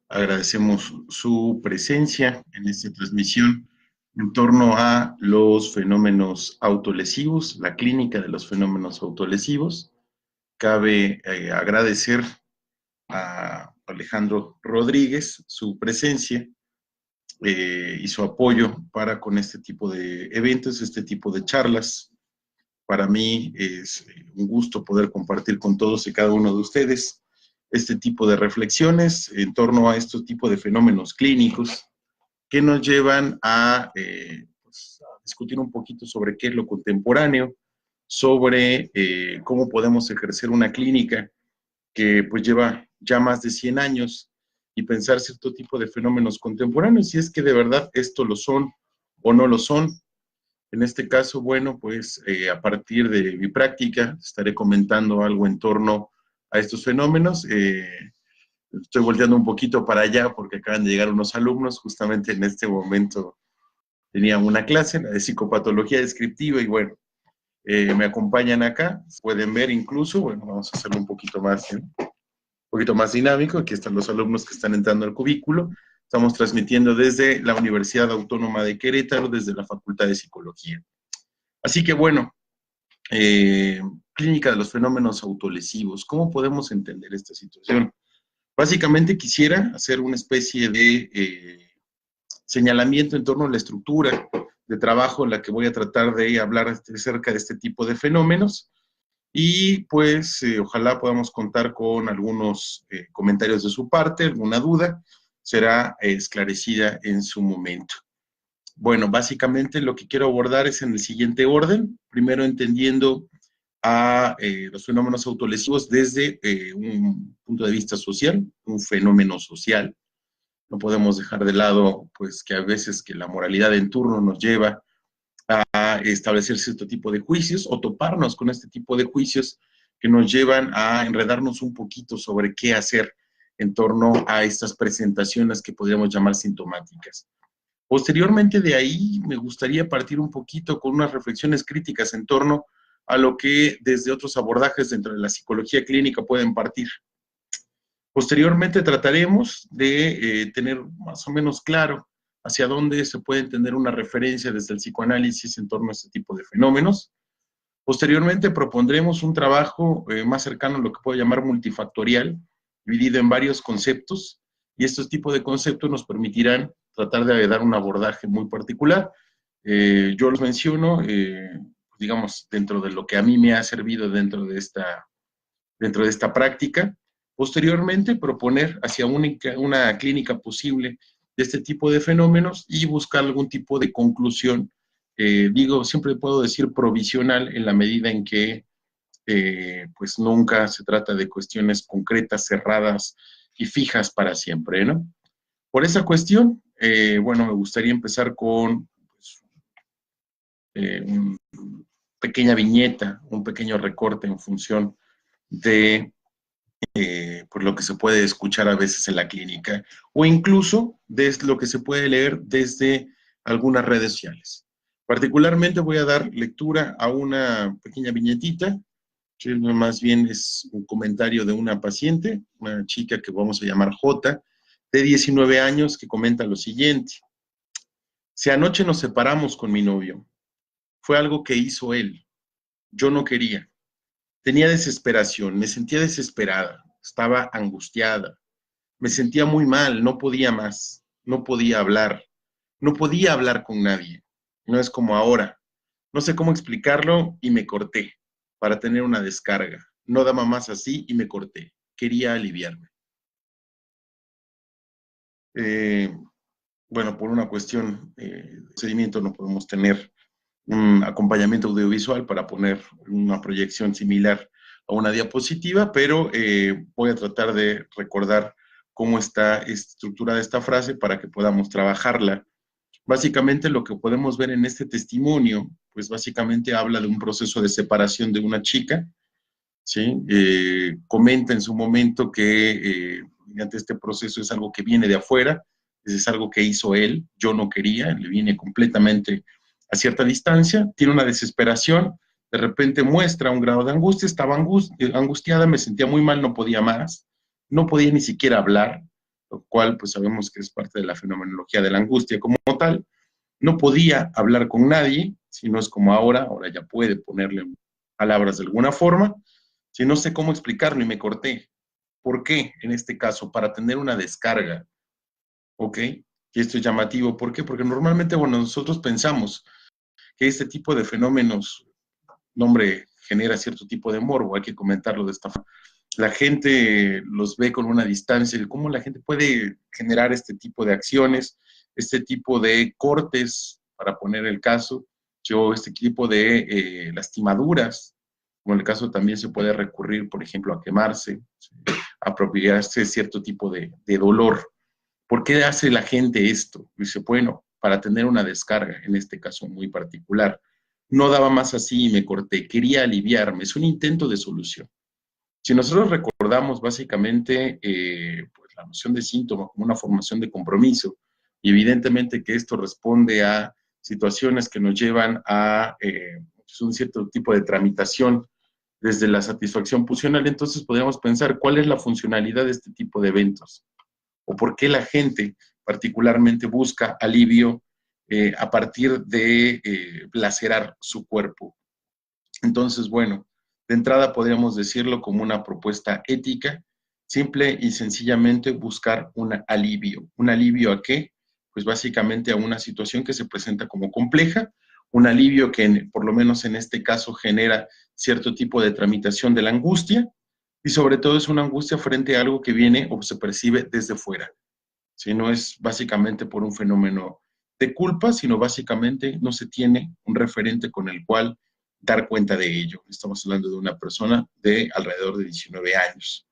Agradecemos su presencia en esta transmisión en torno a los fenómenos autolesivos, la clínica de los fenómenos autolesivos. Cabe agradecer a Alejandro Rodríguez su presencia y su apoyo para con este tipo de eventos, este tipo de charlas. Para mí es un gusto poder compartir con todos y cada uno de ustedes este tipo de reflexiones en torno a este tipo de fenómenos clínicos que nos llevan a discutir un poquito sobre qué es lo contemporáneo, sobre cómo podemos ejercer una clínica que pues lleva ya más de 100 años y pensar cierto tipo de fenómenos contemporáneos, si es que de verdad esto lo son o no lo son. En este caso, bueno, pues a partir de mi práctica estaré comentando algo en torno a estos fenómenos. Estoy volteando un poquito para allá porque acaban de llegar unos alumnos, justamente en este momento tenía una clase, la de psicopatología descriptiva, y bueno, me acompañan acá, pueden ver incluso, bueno, vamos a hacerlo un poquito más dinámico. Aquí están los alumnos que están entrando al cubículo. Estamos transmitiendo desde la Universidad Autónoma de Querétaro, desde la Facultad de Psicología. Así que bueno, clínica de los fenómenos autolesivos, ¿cómo podemos entender esta situación? Básicamente quisiera hacer una especie de señalamiento en torno a la estructura de trabajo en la que voy a tratar de hablar acerca de este tipo de fenómenos, y pues ojalá podamos contar con algunos comentarios de su parte, alguna duda será esclarecida en su momento. Bueno, básicamente lo que quiero abordar es en el siguiente orden, primero entendiendo a los fenómenos autolesivos desde un punto de vista social, un fenómeno social. No podemos dejar de lado, pues, que a veces que la moralidad en turno nos lleva a establecer cierto tipo de juicios o toparnos con este tipo de juicios que nos llevan a enredarnos un poquito sobre qué hacer en torno a estas presentaciones que podríamos llamar sintomáticas. Posteriormente de ahí me gustaría partir un poquito con unas reflexiones críticas en torno a lo que desde otros abordajes dentro de la psicología clínica pueden partir. Posteriormente trataremos de tener más o menos claro hacia dónde se puede entender una referencia desde el psicoanálisis en torno a este tipo de fenómenos. Posteriormente propondremos un trabajo más cercano a lo que puedo llamar multifactorial, dividido en varios conceptos, y estos tipos de conceptos nos permitirán tratar de dar un abordaje muy particular. Yo los menciono, digamos, dentro de lo que a mí me ha servido dentro de esta práctica. Posteriormente, proponer hacia una clínica posible de este tipo de fenómenos y buscar algún tipo de conclusión, siempre puedo decir provisional, en la medida en que pues nunca se trata de cuestiones concretas, cerradas y fijas para siempre, ¿no? Por esa cuestión, bueno, me gustaría empezar con pues, una pequeña viñeta, un pequeño recorte en función de por lo que se puede escuchar a veces en la clínica, o incluso desde lo que se puede leer desde algunas redes sociales. Particularmente voy a dar lectura a una pequeña viñetita, que más bien es un comentario de una paciente, una chica que vamos a llamar J, de 19 años, que comenta lo siguiente: si anoche nos separamos con mi novio, fue algo que hizo él, yo no quería. Tenía desesperación, me sentía desesperada, estaba angustiada, me sentía muy mal, no podía más, no podía hablar con nadie. No es como ahora, no sé cómo explicarlo y me corté para tener una descarga. No daba más así y me corté, quería aliviarme. Bueno, por una cuestión de procedimiento no podemos tener un acompañamiento audiovisual para poner una proyección similar a una diapositiva, pero voy a tratar de recordar cómo está estructurada esta frase para que podamos trabajarla. Básicamente lo que podemos ver en este testimonio, pues básicamente habla de un proceso de separación de una chica, ¿sí? Comenta en su momento que mediante este proceso es algo que viene de afuera, es algo que hizo él, yo no quería, le viene completamente a cierta distancia, tiene una desesperación, de repente muestra un grado de angustia, estaba angustiada, me sentía muy mal, no podía más, no podía ni siquiera hablar, lo cual pues sabemos que es parte de la fenomenología de la angustia como tal. No podía hablar con nadie, si no es como ahora ya puede ponerle palabras de alguna forma, si no sé cómo explicarlo y me corté. ¿Por qué? En este caso, para tener una descarga, ¿ok? Y esto es llamativo, ¿por qué? Porque normalmente, bueno, nosotros pensamos que este tipo de fenómenos, nombre, genera cierto tipo de morbo, hay que comentarlo de esta forma. La gente los ve con una distancia, de cómo la gente puede generar este tipo de acciones, este tipo de cortes, para poner el caso, este tipo de lastimaduras, como en el caso también se puede recurrir, por ejemplo, a quemarse, a apropiarse de cierto tipo de dolor. ¿Por qué hace la gente esto? Dice, bueno, para tener una descarga, en este caso muy particular. No daba más así y me corté, quería aliviarme, es un intento de solución. Si nosotros recordamos básicamente pues, la noción de síntoma como una formación de compromiso, y evidentemente que esto responde a situaciones que nos llevan a un cierto tipo de tramitación desde la satisfacción pulsional, entonces podríamos pensar cuál es la funcionalidad de este tipo de eventos o por qué la gente particularmente busca alivio a partir de lacerar su cuerpo. Entonces, bueno, de entrada podríamos decirlo como una propuesta ética, simple y sencillamente buscar un alivio. ¿Un alivio a qué? Pues básicamente a una situación que se presenta como compleja, un alivio que por lo menos en este caso genera cierto tipo de tramitación de la angustia y sobre todo es una angustia frente a algo que viene o se percibe desde fuera. Si no es básicamente por un fenómeno de culpa, sino básicamente no se tiene un referente con el cual dar cuenta de ello. Estamos hablando de una persona de alrededor de 19 años.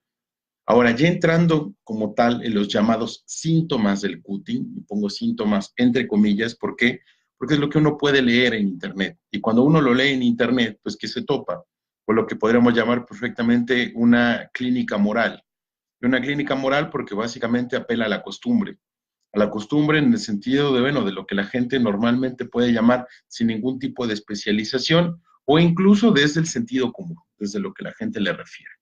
Ahora, ya entrando como tal en los llamados síntomas del cutting, y pongo síntomas entre comillas, ¿por qué? Porque es lo que uno puede leer en Internet. Y cuando uno lo lee en Internet, pues que se topa con lo que podríamos llamar perfectamente una clínica moral. Y una clínica moral porque básicamente apela a la costumbre en el sentido de, bueno, de lo que la gente normalmente puede llamar sin ningún tipo de especialización o incluso desde el sentido común, desde lo que la gente le refiere.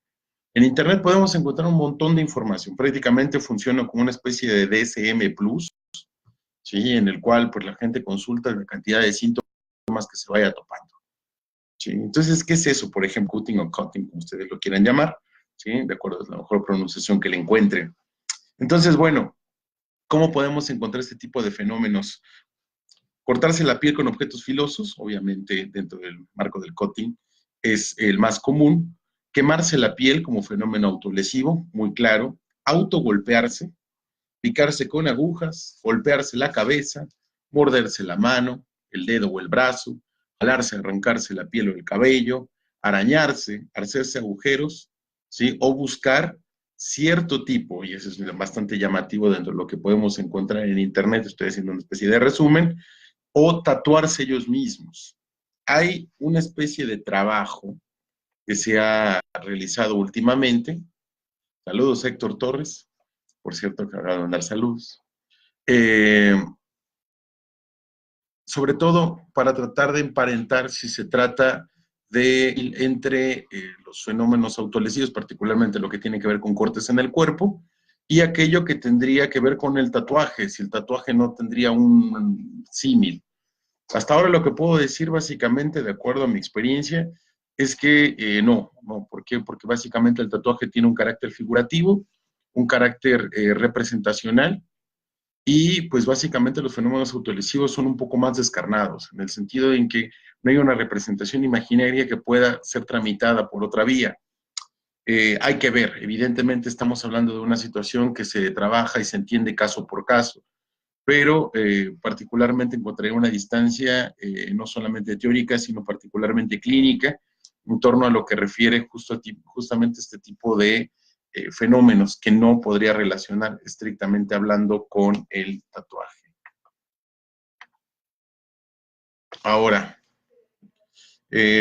En Internet podemos encontrar un montón de información, prácticamente funciona como una especie de DSM Plus, ¿sí? En el cual pues la gente consulta la cantidad de síntomas que se vaya topando. ¿Sí? Entonces, ¿qué es eso? Por ejemplo, cutting o cutting, como ustedes lo quieran llamar, ¿sí? De acuerdo a la mejor pronunciación que le encuentren. Entonces, bueno, ¿cómo podemos encontrar este tipo de fenómenos? Cortarse la piel con objetos filosos, obviamente dentro del marco del cutting, es el más común. Quemarse la piel como fenómeno autolesivo, muy claro. Autogolpearse, picarse con agujas, golpearse la cabeza, morderse la mano, el dedo o el brazo, jalarse, arrancarse la piel o el cabello, arañarse, hacerse agujeros, ¿sí? O buscar cierto tipo, y eso es bastante llamativo dentro de lo que podemos encontrar en Internet, estoy haciendo una especie de resumen, o tatuarse ellos mismos. Hay una especie de trabajo que se ha realizado últimamente. Saludos, Héctor Torres. Por cierto, que acaba de mandar saludos. Eh, sobre todo para tratar de emparentar si se trata de entre los fenómenos autolesivos, particularmente lo que tiene que ver con cortes en el cuerpo, y aquello que tendría que ver con el tatuaje, si el tatuaje no tendría un símil. Hasta ahora lo que puedo decir básicamente, de acuerdo a mi experiencia, es que no. ¿Por qué? Porque básicamente el tatuaje tiene un carácter figurativo, un carácter representacional, y pues básicamente los fenómenos autolesivos son un poco más descarnados, en el sentido en que no hay una representación imaginaria que pueda ser tramitada por otra vía. Hay que ver, evidentemente estamos hablando de una situación que se trabaja y se entiende caso por caso, pero particularmente encontraré una distancia no solamente teórica, sino particularmente clínica, en torno a lo que refiere justamente este tipo de fenómenos que no podría relacionar estrictamente hablando con el tatuaje. Ahora,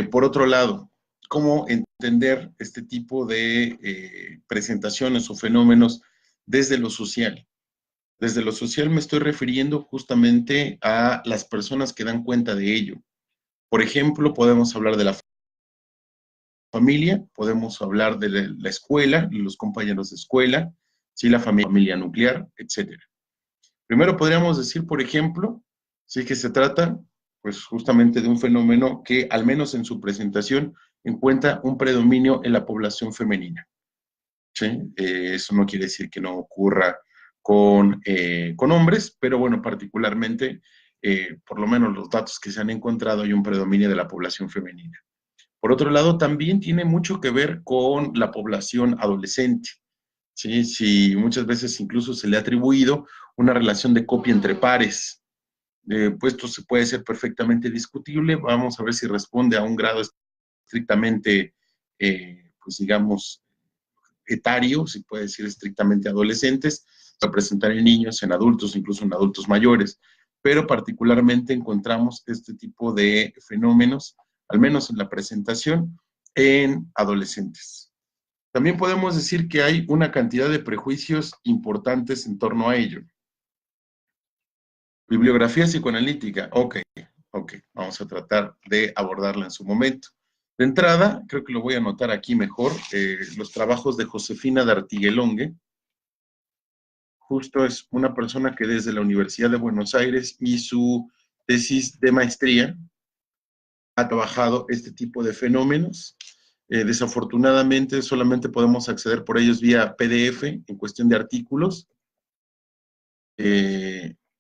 por otro lado, ¿cómo entender este tipo de presentaciones o fenómenos desde lo social? Desde lo social me estoy refiriendo justamente a las personas que dan cuenta de ello. Por ejemplo, podemos hablar de la familia, podemos hablar de la escuela, los compañeros de escuela, ¿sí? La familia nuclear, etcétera. Primero podríamos decir, por ejemplo, sí que se trata, pues justamente de un fenómeno que, al menos en su presentación, encuentra un predominio en la población femenina. ¿Sí? Eso no quiere decir que no ocurra con hombres, pero bueno, particularmente, por lo menos los datos que se han encontrado, hay un predominio de la población femenina. Por otro lado, también tiene mucho que ver con la población adolescente. ¿Sí? Sí, muchas veces incluso se le ha atribuido una relación de copia entre pares. Pues esto se puede ser perfectamente discutible. Vamos a ver si responde a un grado estrictamente, pues digamos, etario, si puede decir estrictamente adolescentes, a presentar en niños, en adultos, incluso en adultos mayores. Pero particularmente encontramos este tipo de fenómenos, al menos en la presentación, en adolescentes. También podemos decir que hay una cantidad de prejuicios importantes en torno a ello. Bibliografía psicoanalítica, ok, vamos a tratar de abordarla en su momento. De entrada, creo que lo voy a anotar aquí mejor, los trabajos de Josefina de Artiguelongue. Justo es una persona que desde la Universidad de Buenos Aires y su tesis de maestría ha trabajado este tipo de fenómenos. Desafortunadamente solamente podemos acceder por ellos vía PDF en cuestión de artículos,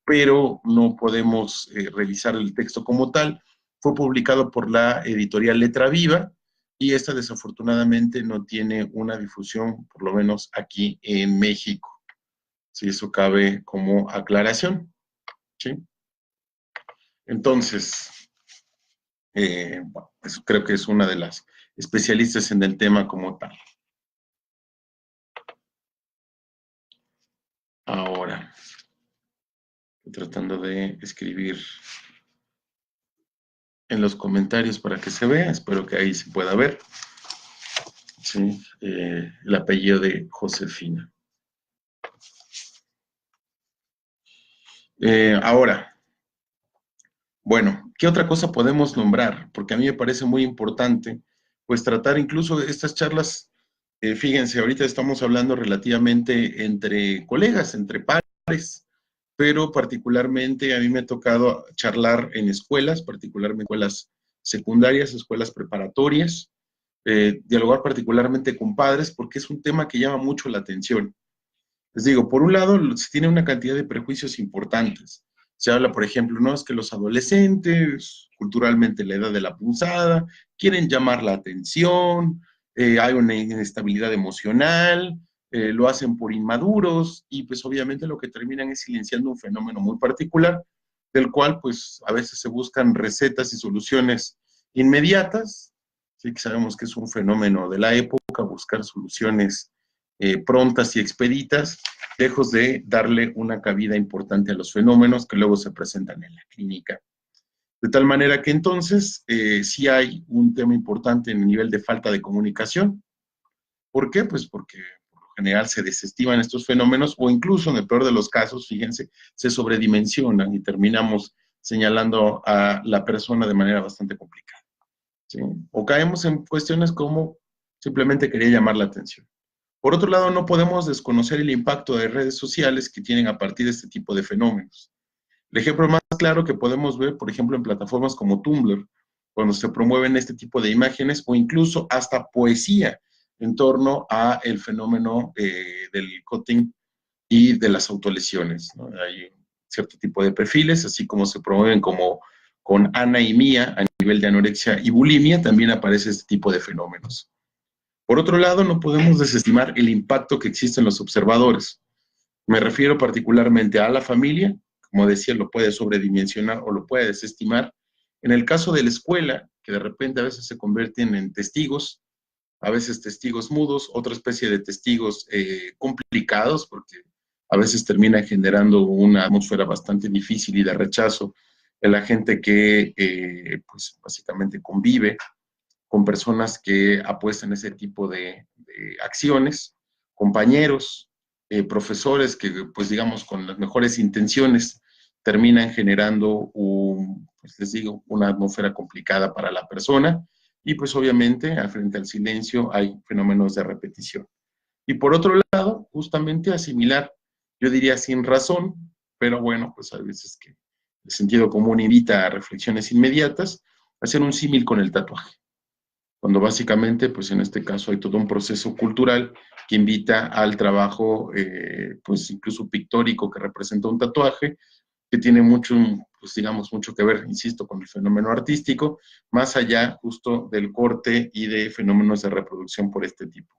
pero no podemos revisar el texto como tal. Fue publicado por la editorial Letra Viva y esta desafortunadamente no tiene una difusión, por lo menos aquí en México. Si eso cabe como aclaración. ¿Sí? Entonces, bueno, eso creo que es una de las especialistas en el tema como tal. Ahora, estoy tratando de escribir en los comentarios para que se vea, espero que ahí se pueda ver. Sí, el apellido de Josefina. Ahora, bueno, ¿qué otra cosa podemos nombrar? Porque a mí me parece muy importante, pues tratar incluso estas charlas, fíjense, ahorita estamos hablando relativamente entre colegas, entre pares, pero particularmente a mí me ha tocado charlar en escuelas, particularmente escuelas secundarias, escuelas preparatorias, dialogar particularmente con padres, porque es un tema que llama mucho la atención. Les digo, por un lado, se tiene una cantidad de prejuicios importantes. Se habla, por ejemplo, no es que los adolescentes, culturalmente la edad de la punzada, quieren llamar la atención, hay una inestabilidad emocional, lo hacen por inmaduros y pues obviamente lo que terminan es silenciando un fenómeno muy particular, del cual pues a veces se buscan recetas y soluciones inmediatas. Sí que sabemos que es un fenómeno de la época, buscar soluciones prontas y expeditas, lejos de darle una cabida importante a los fenómenos que luego se presentan en la clínica. De tal manera que entonces sí hay un tema importante en el nivel de falta de comunicación. ¿Por qué? Pues porque por lo general se desestiman estos fenómenos o incluso en el peor de los casos, fíjense, se sobredimensionan y terminamos señalando a la persona de manera bastante complicada. ¿Sí? O caemos en cuestiones como simplemente quería llamar la atención. Por otro lado, no podemos desconocer el impacto de redes sociales que tienen a partir de este tipo de fenómenos. El ejemplo más claro que podemos ver, por ejemplo, en plataformas como Tumblr, cuando se promueven este tipo de imágenes o incluso hasta poesía en torno a el fenómeno del cutting y de las autolesiones, ¿no? Hay cierto tipo de perfiles, así como se promueven como con Ana y Mía a nivel de anorexia y bulimia, también aparece este tipo de fenómenos. Por otro lado, no podemos desestimar el impacto que existe en los observadores. Me refiero particularmente a la familia, como decía, lo puede sobredimensionar o lo puede desestimar. En el caso de la escuela, que de repente a veces se convierten en testigos, a veces testigos mudos, otra especie de testigos complicados, porque a veces termina generando una atmósfera bastante difícil y de rechazo en la gente que pues básicamente convive con personas que apuestan ese tipo de acciones, compañeros, profesores que, pues digamos, con las mejores intenciones terminan generando, pues les digo, una atmósfera complicada para la persona y pues obviamente frente al silencio hay fenómenos de repetición. Y por otro lado, justamente asimilar, yo diría sin razón, pero bueno, pues hay veces que el sentido común invita a reflexiones inmediatas, hacer un símil con el tatuaje, cuando básicamente, pues en este caso hay todo un proceso cultural que invita al trabajo, pues incluso pictórico que representa un tatuaje, que tiene mucho, pues digamos, mucho que ver, insisto, con el fenómeno artístico, más allá justo del corte y de fenómenos de reproducción por este tipo.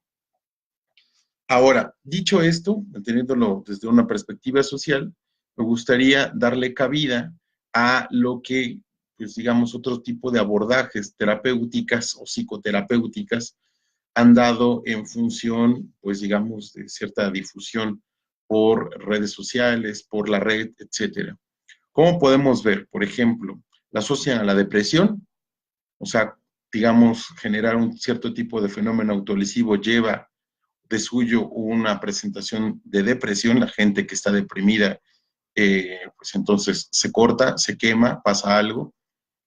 Ahora, dicho esto, teniéndolo desde una perspectiva social, me gustaría darle cabida a lo que, pues digamos, otro tipo de abordajes terapéuticas o psicoterapéuticas han dado en función, pues digamos, de cierta difusión por redes sociales, por la red, etcétera. ¿Cómo podemos ver? Por ejemplo, la asocian a la depresión, o sea, digamos, generar un cierto tipo de fenómeno autolesivo lleva de suyo una presentación de depresión, la gente que está deprimida, pues entonces se corta, se quema, pasa algo.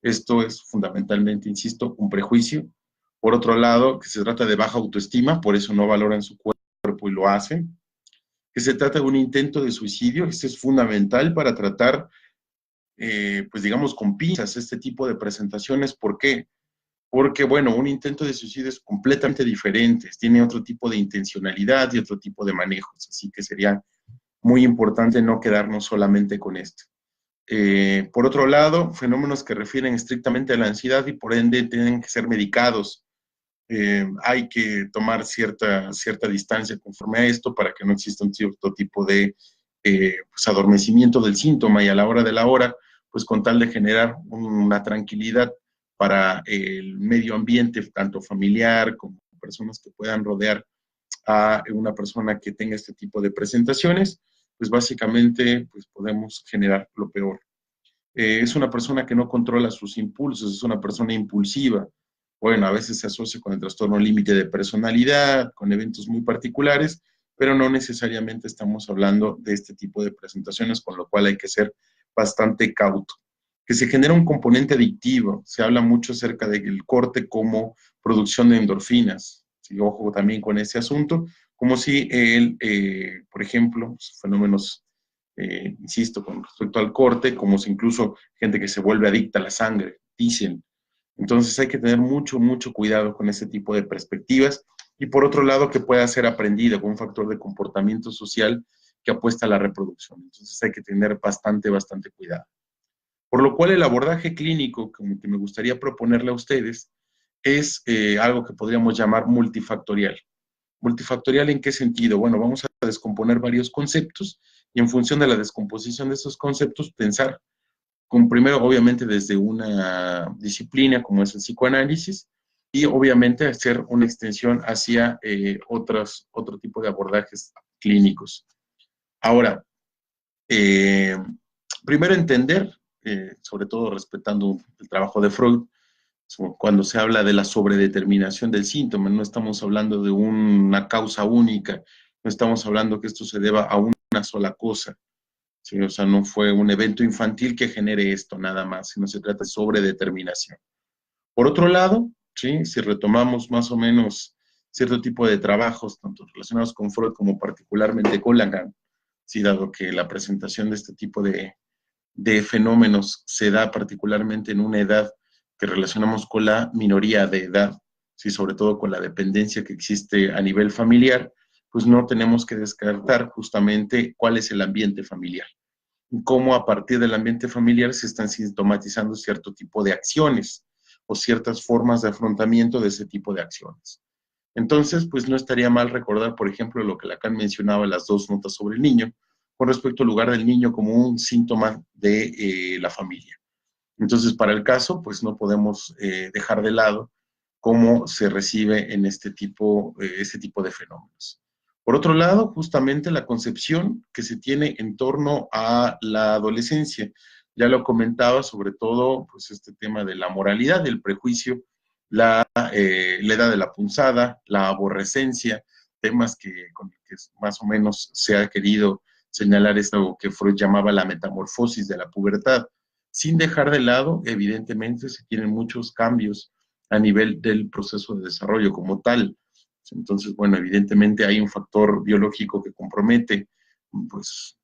Esto es fundamentalmente, insisto, un prejuicio. Por otro lado, que se trata de baja autoestima, por eso no valoran su cuerpo y lo hacen. Que se trata de un intento de suicidio, esto es fundamental para tratar, pues digamos, con pinzas este tipo de presentaciones. ¿Por qué? Porque, bueno, un intento de suicidio es completamente diferente, tiene otro tipo de intencionalidad y otro tipo de manejos, así que sería muy importante no quedarnos solamente con esto. Por otro lado, fenómenos que refieren estrictamente a la ansiedad y por ende tienen que ser medicados. Hay que tomar cierta distancia conforme a esto para que no exista un cierto tipo de pues adormecimiento del síntoma y a la hora de la hora, pues con tal de generar una tranquilidad para el medio ambiente, tanto familiar como personas que puedan rodear a una persona que tenga este tipo de presentaciones, pues básicamente pues podemos generar lo peor. Es una persona que no controla sus impulsos, es una persona impulsiva. Bueno, a veces se asocia con el trastorno límite de personalidad, con eventos muy particulares, pero no necesariamente estamos hablando de este tipo de presentaciones, con lo cual hay que ser bastante cauto. Que se genera un componente adictivo, se habla mucho acerca del corte como producción de endorfinas. Sí, ojo también con ese asunto, como si él, por ejemplo, fenómenos insisto, con respecto al corte, como si incluso gente que se vuelve adicta a la sangre, dicen. Entonces hay que tener mucho, mucho cuidado con ese tipo de perspectivas y por otro lado que pueda ser aprendido con un factor de comportamiento social que apuesta a la reproducción. Entonces hay que tener bastante, bastante cuidado. Por lo cual el abordaje clínico, como que me gustaría proponerle a ustedes, es algo que podríamos llamar multifactorial. ¿Multifactorial en qué sentido? Bueno, vamos a descomponer varios conceptos y en función de la descomposición de esos conceptos, pensar con primero, obviamente, desde una disciplina como es el psicoanálisis y obviamente hacer una extensión hacia otro tipo de abordajes clínicos. Ahora, eh, primero entender, sobre todo respetando el trabajo de Freud, cuando se habla de la sobredeterminación del síntoma, no estamos hablando de una causa única, no estamos hablando que esto se deba a una sola cosa, ¿sí? O sea, no fue un evento infantil que genere esto nada más, sino se trata de sobredeterminación. Por otro lado, ¿sí? Si retomamos más o menos cierto tipo de trabajos, tanto relacionados con Freud como particularmente con Lacan, ¿sí? Dado que la presentación de este tipo de fenómenos se da particularmente en una edad que relacionamos con la minoría de edad, ¿sí? Sobre todo con la dependencia que existe a nivel familiar, pues no tenemos que descartar justamente cuál es el ambiente familiar, cómo a partir del ambiente familiar se están sintomatizando cierto tipo de acciones o ciertas formas de afrontamiento de ese tipo de acciones. Entonces, pues no estaría mal recordar, por ejemplo, lo que Lacan mencionaba, las dos notas sobre el niño, con respecto al lugar del niño como un síntoma de la familia. Entonces, para el caso, pues no podemos dejar de lado cómo se recibe en este tipo de fenómenos. Por otro lado, justamente la concepción que se tiene en torno a la adolescencia. Ya lo comentaba, sobre todo, pues este tema de la moralidad, del prejuicio, la edad de la punzada, la aborrecencia, temas con que más o menos se ha querido señalar esto que Freud llamaba la metamorfosis de la pubertad, sin dejar de lado, evidentemente, se tienen muchos cambios a nivel del proceso de desarrollo como tal. Entonces, bueno, evidentemente hay un factor biológico que compromete, pues,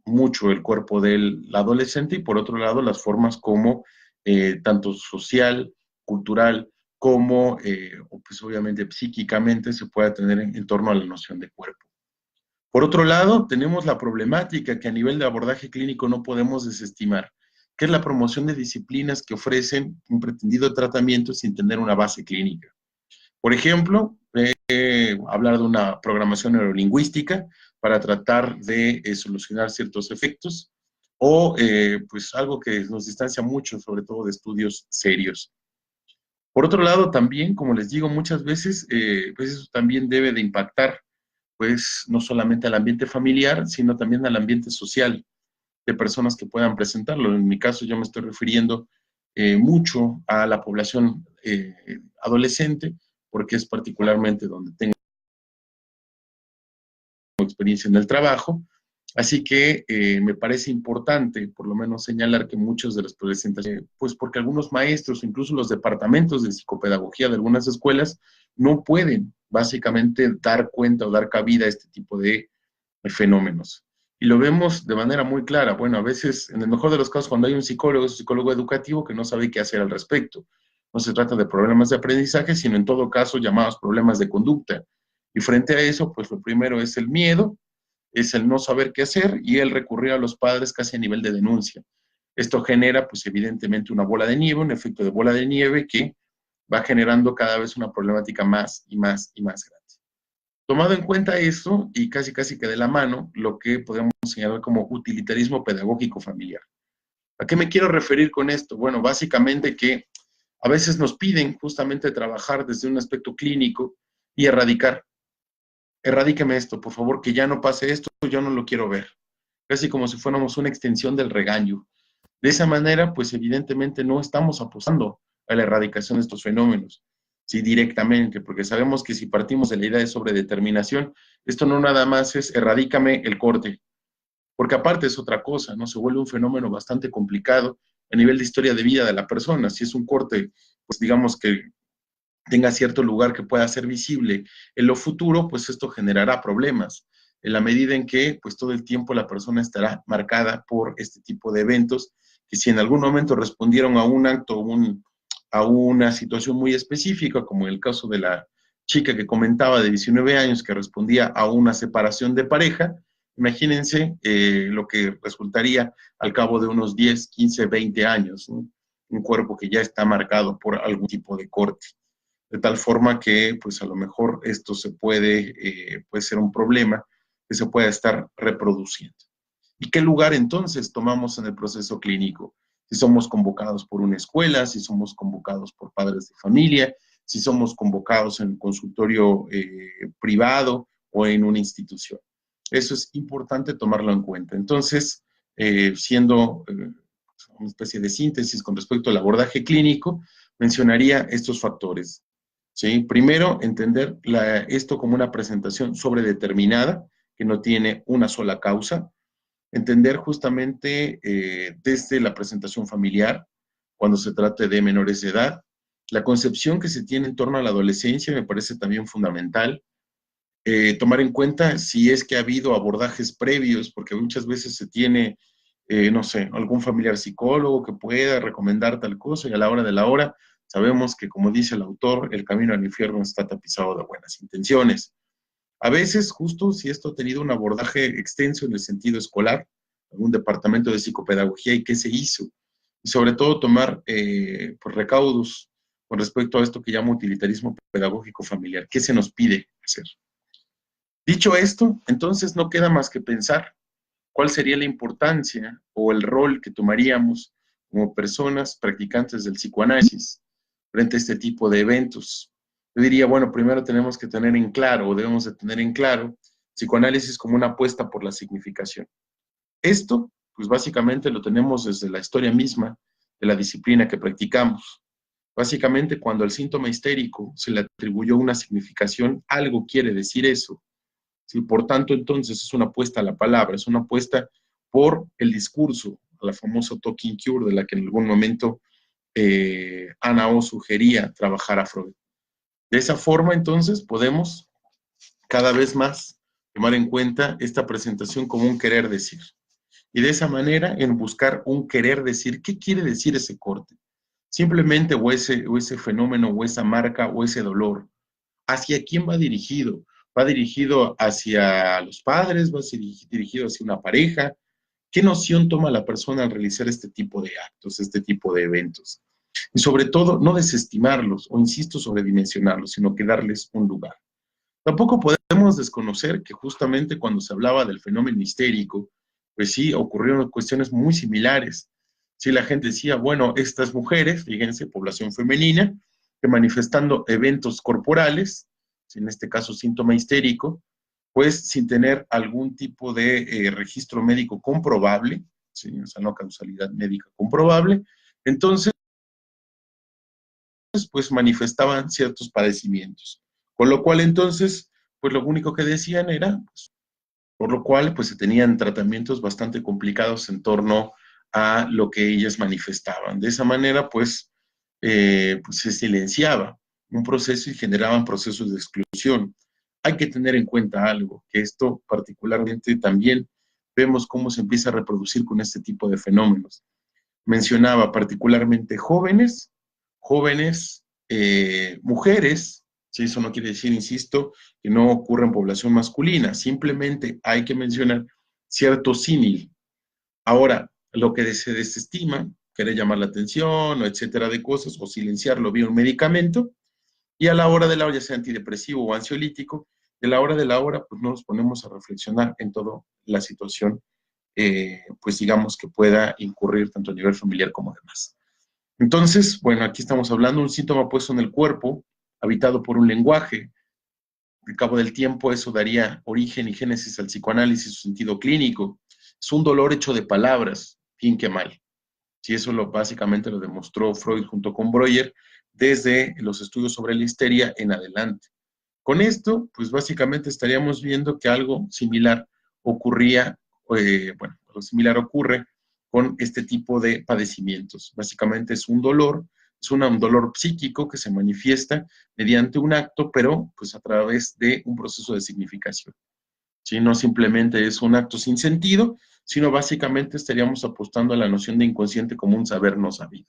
mucho el cuerpo del adolescente y por otro lado las formas como tanto social, cultural, como pues obviamente psíquicamente se pueda tener en torno a la noción de cuerpo. Por otro lado, tenemos la problemática que a nivel de abordaje clínico no podemos desestimar, que es la promoción de disciplinas que ofrecen un pretendido tratamiento sin tener una base clínica. Por ejemplo, hablar de una programación neurolingüística para tratar de solucionar ciertos efectos, o pues algo que nos distancia mucho, sobre todo de estudios serios. Por otro lado, también, como les digo muchas veces, pues eso también debe de impactar, pues no solamente al ambiente familiar, sino también al ambiente social de personas que puedan presentarlo. En mi caso, yo me estoy refiriendo mucho a la población adolescente, porque es particularmente donde tengo experiencia en el trabajo. Así que me parece importante, por lo menos, señalar que muchos de los presentaciones, pues porque algunos maestros, incluso los departamentos de psicopedagogía de algunas escuelas, no pueden básicamente dar cuenta o dar cabida a este tipo de fenómenos. Y lo vemos de manera muy clara. Bueno, a veces, en el mejor de los casos, cuando hay un psicólogo educativo que no sabe qué hacer al respecto. No se trata de problemas de aprendizaje, sino en todo caso llamados problemas de conducta. Y frente a eso, pues lo primero es el miedo, es el no saber qué hacer y el recurrir a los padres casi a nivel de denuncia. Esto genera, pues evidentemente, una bola de nieve, un efecto de bola de nieve que va generando cada vez una problemática más y más y más grande. Tomado en cuenta esto, y casi casi que de la mano, lo que podemos señalar como utilitarismo pedagógico familiar. ¿A qué me quiero referir con esto? Bueno, básicamente que a veces nos piden justamente trabajar desde un aspecto clínico y erradíqueme esto, por favor, que ya no pase esto, yo no lo quiero ver. Casi como si fuéramos una extensión del regaño. De esa manera, pues evidentemente no estamos apostando a la erradicación de estos fenómenos, sí, directamente, porque sabemos que si partimos de la idea de sobredeterminación, esto no nada más es erradícame el corte, porque aparte es otra cosa, ¿no? Se vuelve un fenómeno bastante complicado a nivel de historia de vida de la persona. Si es un corte, pues digamos que tenga cierto lugar que pueda ser visible en lo futuro, pues esto generará problemas, en la medida en que pues todo el tiempo la persona estará marcada por este tipo de eventos, que si en algún momento respondieron a un acto, a una situación muy específica, como en el caso de la chica que comentaba de 19 años que respondía a una separación de pareja, imagínense lo que resultaría al cabo de unos 10, 15, 20 años, ¿no? Un cuerpo que ya está marcado por algún tipo de corte de tal forma que pues a lo mejor esto se puede ser un problema que se pueda estar reproduciendo. ¿Y qué lugar entonces tomamos en el proceso clínico? Si somos convocados por una escuela, si somos convocados por padres de familia, si somos convocados en un consultorio privado o en una institución. Eso es importante tomarlo en cuenta. Entonces, siendo una especie de síntesis con respecto al abordaje clínico, mencionaría estos factores. ¿Sí? Primero, entender esto como una presentación sobredeterminada, que no tiene una sola causa. Entender justamente desde la presentación familiar, cuando se trate de menores de edad. La concepción que se tiene en torno a la adolescencia me parece también fundamental. Tomar en cuenta si es que ha habido abordajes previos, porque muchas veces se tiene, no sé, algún familiar psicólogo que pueda recomendar tal cosa y a la hora de la hora sabemos que, como dice el autor, el camino al infierno está tapizado de buenas intenciones. A veces, justo si esto ha tenido un abordaje extenso en el sentido escolar, algún departamento de psicopedagogía y qué se hizo, y sobre todo tomar pues, recaudos con respecto a esto que llamo utilitarismo pedagógico familiar, qué se nos pide hacer. Dicho esto, entonces no queda más que pensar cuál sería la importancia o el rol que tomaríamos como personas practicantes del psicoanálisis frente a este tipo de eventos. Yo diría, bueno, primero tenemos que tener en claro, o debemos de tener en claro, psicoanálisis como una apuesta por la significación. Esto, pues básicamente lo tenemos desde la historia misma de la disciplina que practicamos. Básicamente, cuando al síntoma histérico se le atribuyó una significación, algo quiere decir eso. ¿Sí? Por tanto, entonces es una apuesta a la palabra, es una apuesta por el discurso, a la famosa talking cure de la que en algún momento Ana O sugería trabajar a Freud. De esa forma, entonces, podemos cada vez más tomar en cuenta esta presentación como un querer decir. Y de esa manera, en buscar un querer decir, ¿qué quiere decir ese corte? Simplemente o ese fenómeno, o esa marca, o ese dolor. ¿Hacia quién va dirigido? ¿Va dirigido hacia los padres? ¿Va dirigido hacia una pareja? ¿Qué noción toma la persona al realizar este tipo de actos, este tipo de eventos? Y sobre todo, no desestimarlos o, insisto, sobredimensionarlos, sino que darles un lugar. Tampoco podemos desconocer que justamente cuando se hablaba del fenómeno histérico, pues sí, ocurrieron cuestiones muy similares. Sí, la gente decía, bueno, estas mujeres, fíjense, población femenina, que manifestando eventos corporales, en este caso síntoma histérico, pues sin tener algún tipo de registro médico comprobable, ¿sí? O sea, no causalidad médica comprobable, entonces, pues manifestaban ciertos padecimientos. Con lo cual, entonces, pues lo único que decían era, pues, por lo cual, pues se tenían tratamientos bastante complicados en torno a lo que ellas manifestaban. De esa manera, pues se silenciaba un proceso y generaban procesos de exclusión. Hay que tener en cuenta algo, que esto particularmente también vemos cómo se empieza a reproducir con este tipo de fenómenos. Mencionaba particularmente jóvenes, mujeres, ¿sí? Eso no quiere decir, insisto, que no ocurra en población masculina, simplemente hay que mencionar cierto símil. Ahora, lo que se desestima, querer llamar la atención, o etcétera de cosas, o silenciarlo vía un medicamento, y a la hora de la hora, ya sea antidepresivo o ansiolítico, de la hora de la hora, pues nos ponemos a reflexionar en toda la situación, pues digamos que pueda incurrir tanto a nivel familiar como demás. Entonces, bueno, aquí estamos hablando de un síntoma puesto en el cuerpo, habitado por un lenguaje. Al cabo del tiempo, eso daría origen y génesis al psicoanálisis, su sentido clínico. Es un dolor hecho de palabras, bien que mal. Sí, eso básicamente lo demostró Freud junto con Breuer desde los estudios sobre la histeria en adelante. Con esto, pues básicamente estaríamos viendo que algo similar ocurría, bueno, algo similar ocurre con este tipo de padecimientos. Básicamente es un dolor, es un dolor psíquico que se manifiesta mediante un acto, pero pues a través de un proceso de significación. ¿Sí? No simplemente es un acto sin sentido, sino básicamente estaríamos apostando a la noción de inconsciente como un saber no sabido.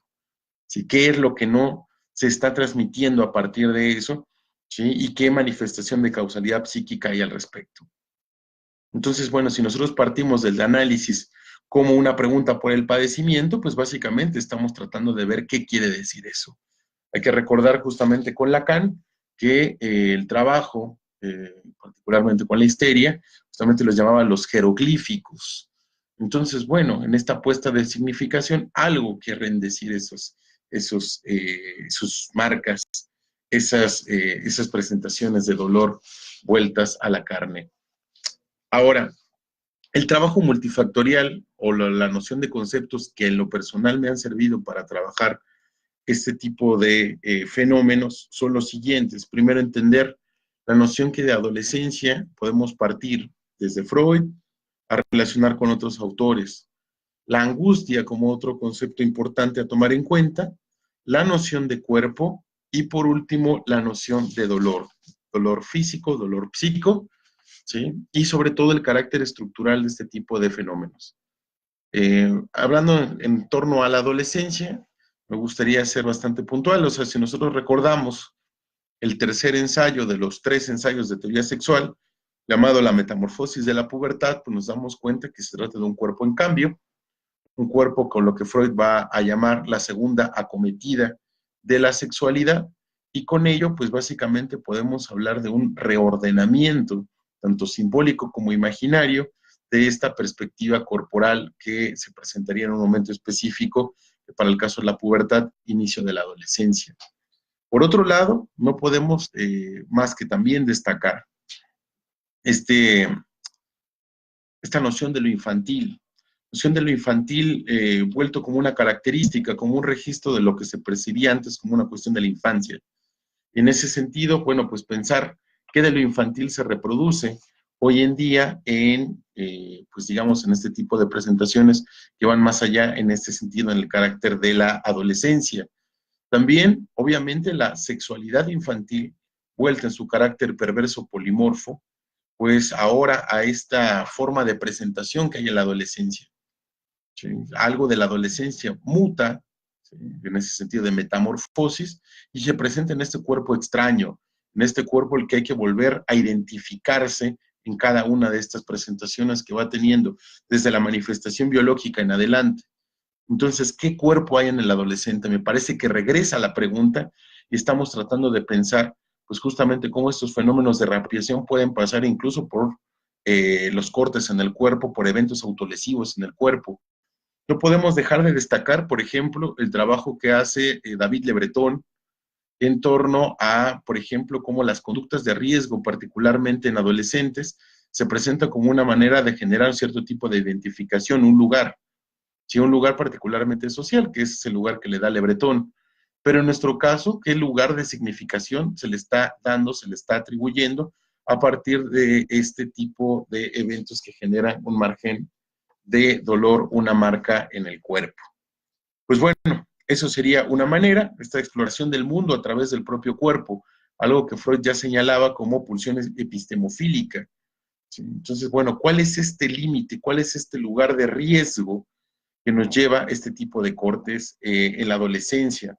¿Sí? ¿Qué es lo que no se está transmitiendo a partir de eso? ¿Sí? Y qué manifestación de causalidad psíquica hay al respecto. Entonces, bueno, si nosotros partimos del análisis como una pregunta por el padecimiento, pues básicamente estamos tratando de ver qué quiere decir eso. Hay que recordar justamente con Lacan que el trabajo, particularmente con la histeria, justamente los llamaban los jeroglíficos. Entonces, bueno, en esta apuesta de significación, algo quieren decir sus marcas, esas presentaciones de dolor vueltas a la carne. Ahora, el trabajo multifactorial o la noción de conceptos que en lo personal me han servido para trabajar este tipo de fenómenos son los siguientes. Primero, entender la noción que de adolescencia podemos partir desde Freud a relacionar con otros autores. La angustia como otro concepto importante a tomar en cuenta, la noción de cuerpo y por último la noción de dolor. Dolor físico, dolor psíquico, ¿sí? Y sobre todo el carácter estructural de este tipo de fenómenos. Hablando en torno a la adolescencia, me gustaría ser bastante puntual. O sea, si nosotros recordamos el tercer ensayo de los 3 ensayos de teoría sexual, llamado La metamorfosis de la pubertad, pues nos damos cuenta que se trata de un cuerpo en cambio, un cuerpo con lo que Freud va a llamar la segunda acometida de la sexualidad, y con ello, pues básicamente podemos hablar de un reordenamiento, tanto simbólico como imaginario, de esta perspectiva corporal que se presentaría en un momento específico, que para el caso de la pubertad, inicio de la adolescencia. Por otro lado, no podemos más que también destacar esta noción de lo infantil, vuelto como una característica, como un registro de lo que se percibía antes como una cuestión de la infancia. En ese sentido, bueno, pues pensar qué de lo infantil se reproduce hoy en día en, pues digamos, en este tipo de presentaciones que van más allá en este sentido, en el carácter de la adolescencia. También, obviamente, la sexualidad infantil, vuelta en su carácter perverso polimorfo, pues ahora a esta forma de presentación que hay en la adolescencia. ¿Sí? Algo de la adolescencia muta, ¿sí? En ese sentido de metamorfosis, y se presenta en este cuerpo extraño, en este cuerpo el que hay que volver a identificarse en cada una de estas presentaciones que va teniendo, desde la manifestación biológica en adelante. Entonces, ¿qué cuerpo hay en el adolescente? Me parece que regresa la pregunta y estamos tratando de pensar, pues justamente cómo estos fenómenos de reapropiación pueden pasar incluso por los cortes en el cuerpo, por eventos autolesivos en el cuerpo. No podemos dejar de destacar, por ejemplo, el trabajo que hace David Le Breton en torno a, por ejemplo, cómo las conductas de riesgo, particularmente en adolescentes, se presentan como una manera de generar cierto tipo de identificación, un lugar, ¿sí? Un lugar particularmente social, que es el lugar que le da Le Breton. Pero en nuestro caso, ¿qué lugar de significación se le está dando, se le está atribuyendo a partir de este tipo de eventos que generan un margen de dolor, una marca en el cuerpo? Pues bueno, eso sería una manera, esta exploración del mundo a través del propio cuerpo, algo que Freud ya señalaba como pulsión epistemofílica. ¿Sí? Entonces, bueno, ¿cuál es este límite? ¿Cuál es este lugar de riesgo que nos lleva a este tipo de cortes en la adolescencia?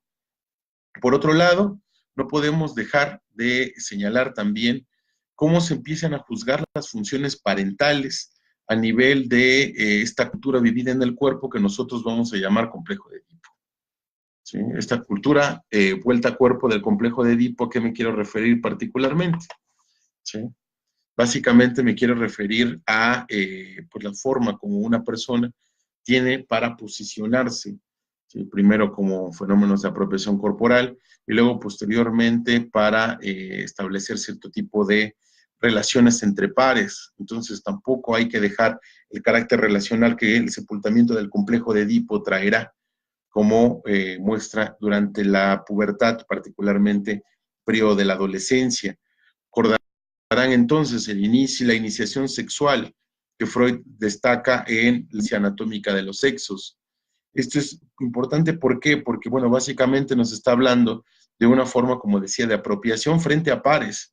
Por otro lado, no podemos dejar de señalar también cómo se empiezan a juzgar las funciones parentales a nivel de esta cultura vivida en el cuerpo que nosotros vamos a llamar complejo de Edipo. ¿Sí? Esta cultura vuelta a cuerpo del complejo de Edipo, ¿a qué me quiero referir particularmente? ¿Sí? Básicamente me quiero referir a pues la forma como una persona tiene para posicionarse, ¿sí? Primero como fenómenos de apropiación corporal y luego posteriormente para establecer cierto tipo de relaciones entre pares. Entonces tampoco hay que dejar el carácter relacional que el sepultamiento del complejo de Edipo traerá, como muestra durante la pubertad, particularmente periodo de la adolescencia. Recordarán entonces el inicio y la iniciación sexual que Freud destaca en la ciencia anatómica de los sexos. Esto es importante, ¿por qué? Porque, bueno, básicamente nos está hablando de una forma, como decía, de apropiación frente a pares.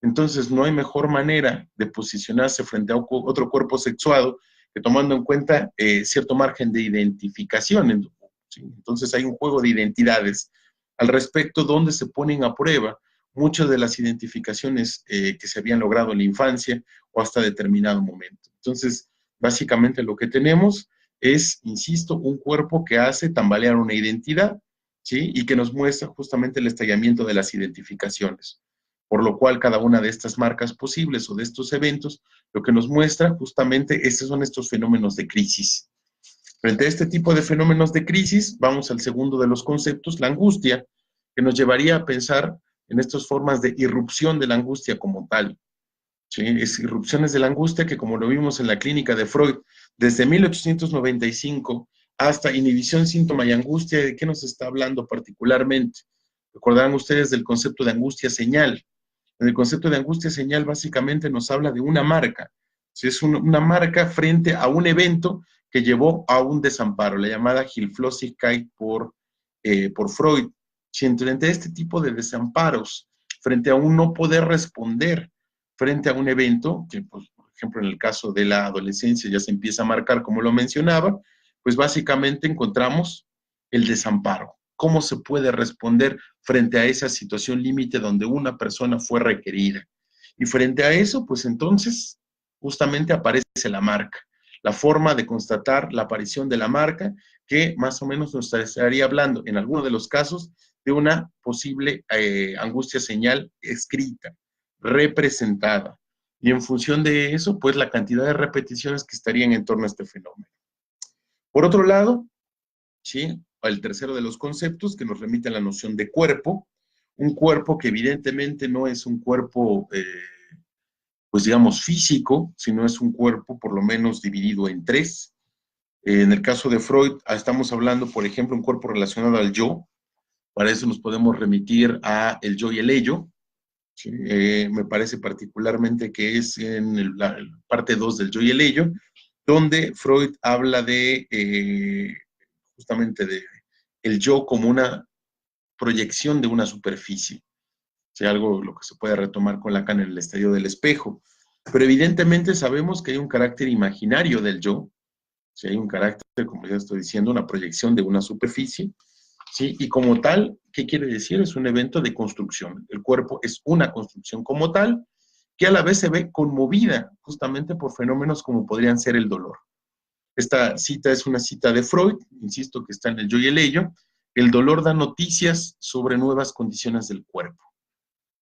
Entonces, no hay mejor manera de posicionarse frente a otro cuerpo sexuado que tomando en cuenta cierto margen de identificación. ¿Sí? Entonces, hay un juego de identidades al respecto donde se ponen a prueba muchas de las identificaciones que se habían logrado en la infancia o hasta determinado momento. Entonces, básicamente lo que tenemos es, insisto, un cuerpo que hace tambalear una identidad, ¿sí? Y que nos muestra justamente el estallamiento de las identificaciones. Por lo cual, cada una de estas marcas posibles o de estos eventos, lo que nos muestra justamente, estos son estos fenómenos de crisis. Frente a este tipo de fenómenos de crisis, vamos al segundo de los conceptos, la angustia, que nos llevaría a pensar en estas formas de irrupción de la angustia como tal. ¿Sí? Es irrupciones de la angustia que, como lo vimos en la clínica de Freud, desde 1895 hasta inhibición, síntoma y angustia, ¿de qué nos está hablando particularmente? Recordarán ustedes del concepto de angustia señal. En el concepto de angustia señal básicamente nos habla de una marca. ¿Sí? Es una marca frente a un evento que llevó a un desamparo, la llamada Hilflosigkeit por Freud. Si frente a este tipo de desamparos, frente a un no poder responder frente a un evento, que pues, por ejemplo en el caso de la adolescencia ya se empieza a marcar como lo mencionaba, pues básicamente encontramos el desamparo. ¿Cómo se puede responder frente a esa situación límite donde una persona fue requerida? Y frente a eso, pues entonces justamente aparece la marca, la forma de constatar la aparición de la marca, que más o menos nos estaría hablando en algunos de los casos de una posible angustia señal escrita, representada. Y en función de eso, pues la cantidad de repeticiones que estarían en torno a este fenómeno. Por otro lado, ¿sí? El tercero de los conceptos que nos remite a la noción de cuerpo, un cuerpo que evidentemente no es un cuerpo, pues digamos, físico, sino es un cuerpo por lo menos dividido en tres. En el caso de Freud, estamos hablando, por ejemplo, un cuerpo relacionado al yo. Para eso nos podemos remitir a el yo y el ello. ¿sí? Me parece particularmente que es en la parte 2 del Yo y el Ello, donde Freud habla de justamente de el yo como una proyección de una superficie, ¿sí? Algo lo que se puede retomar con Lacan en el estadio del espejo. Pero evidentemente sabemos que hay un carácter imaginario del yo, ¿sí? Hay un carácter, como ya estoy diciendo, una proyección de una superficie, ¿sí? Y como tal, ¿qué quiere decir? Es un evento de construcción. El cuerpo es una construcción como tal, que a la vez se ve conmovida justamente por fenómenos como podrían ser el dolor. Esta cita es una cita de Freud, insisto que está en el Yo y el Ello. El dolor da noticias sobre nuevas condiciones del cuerpo.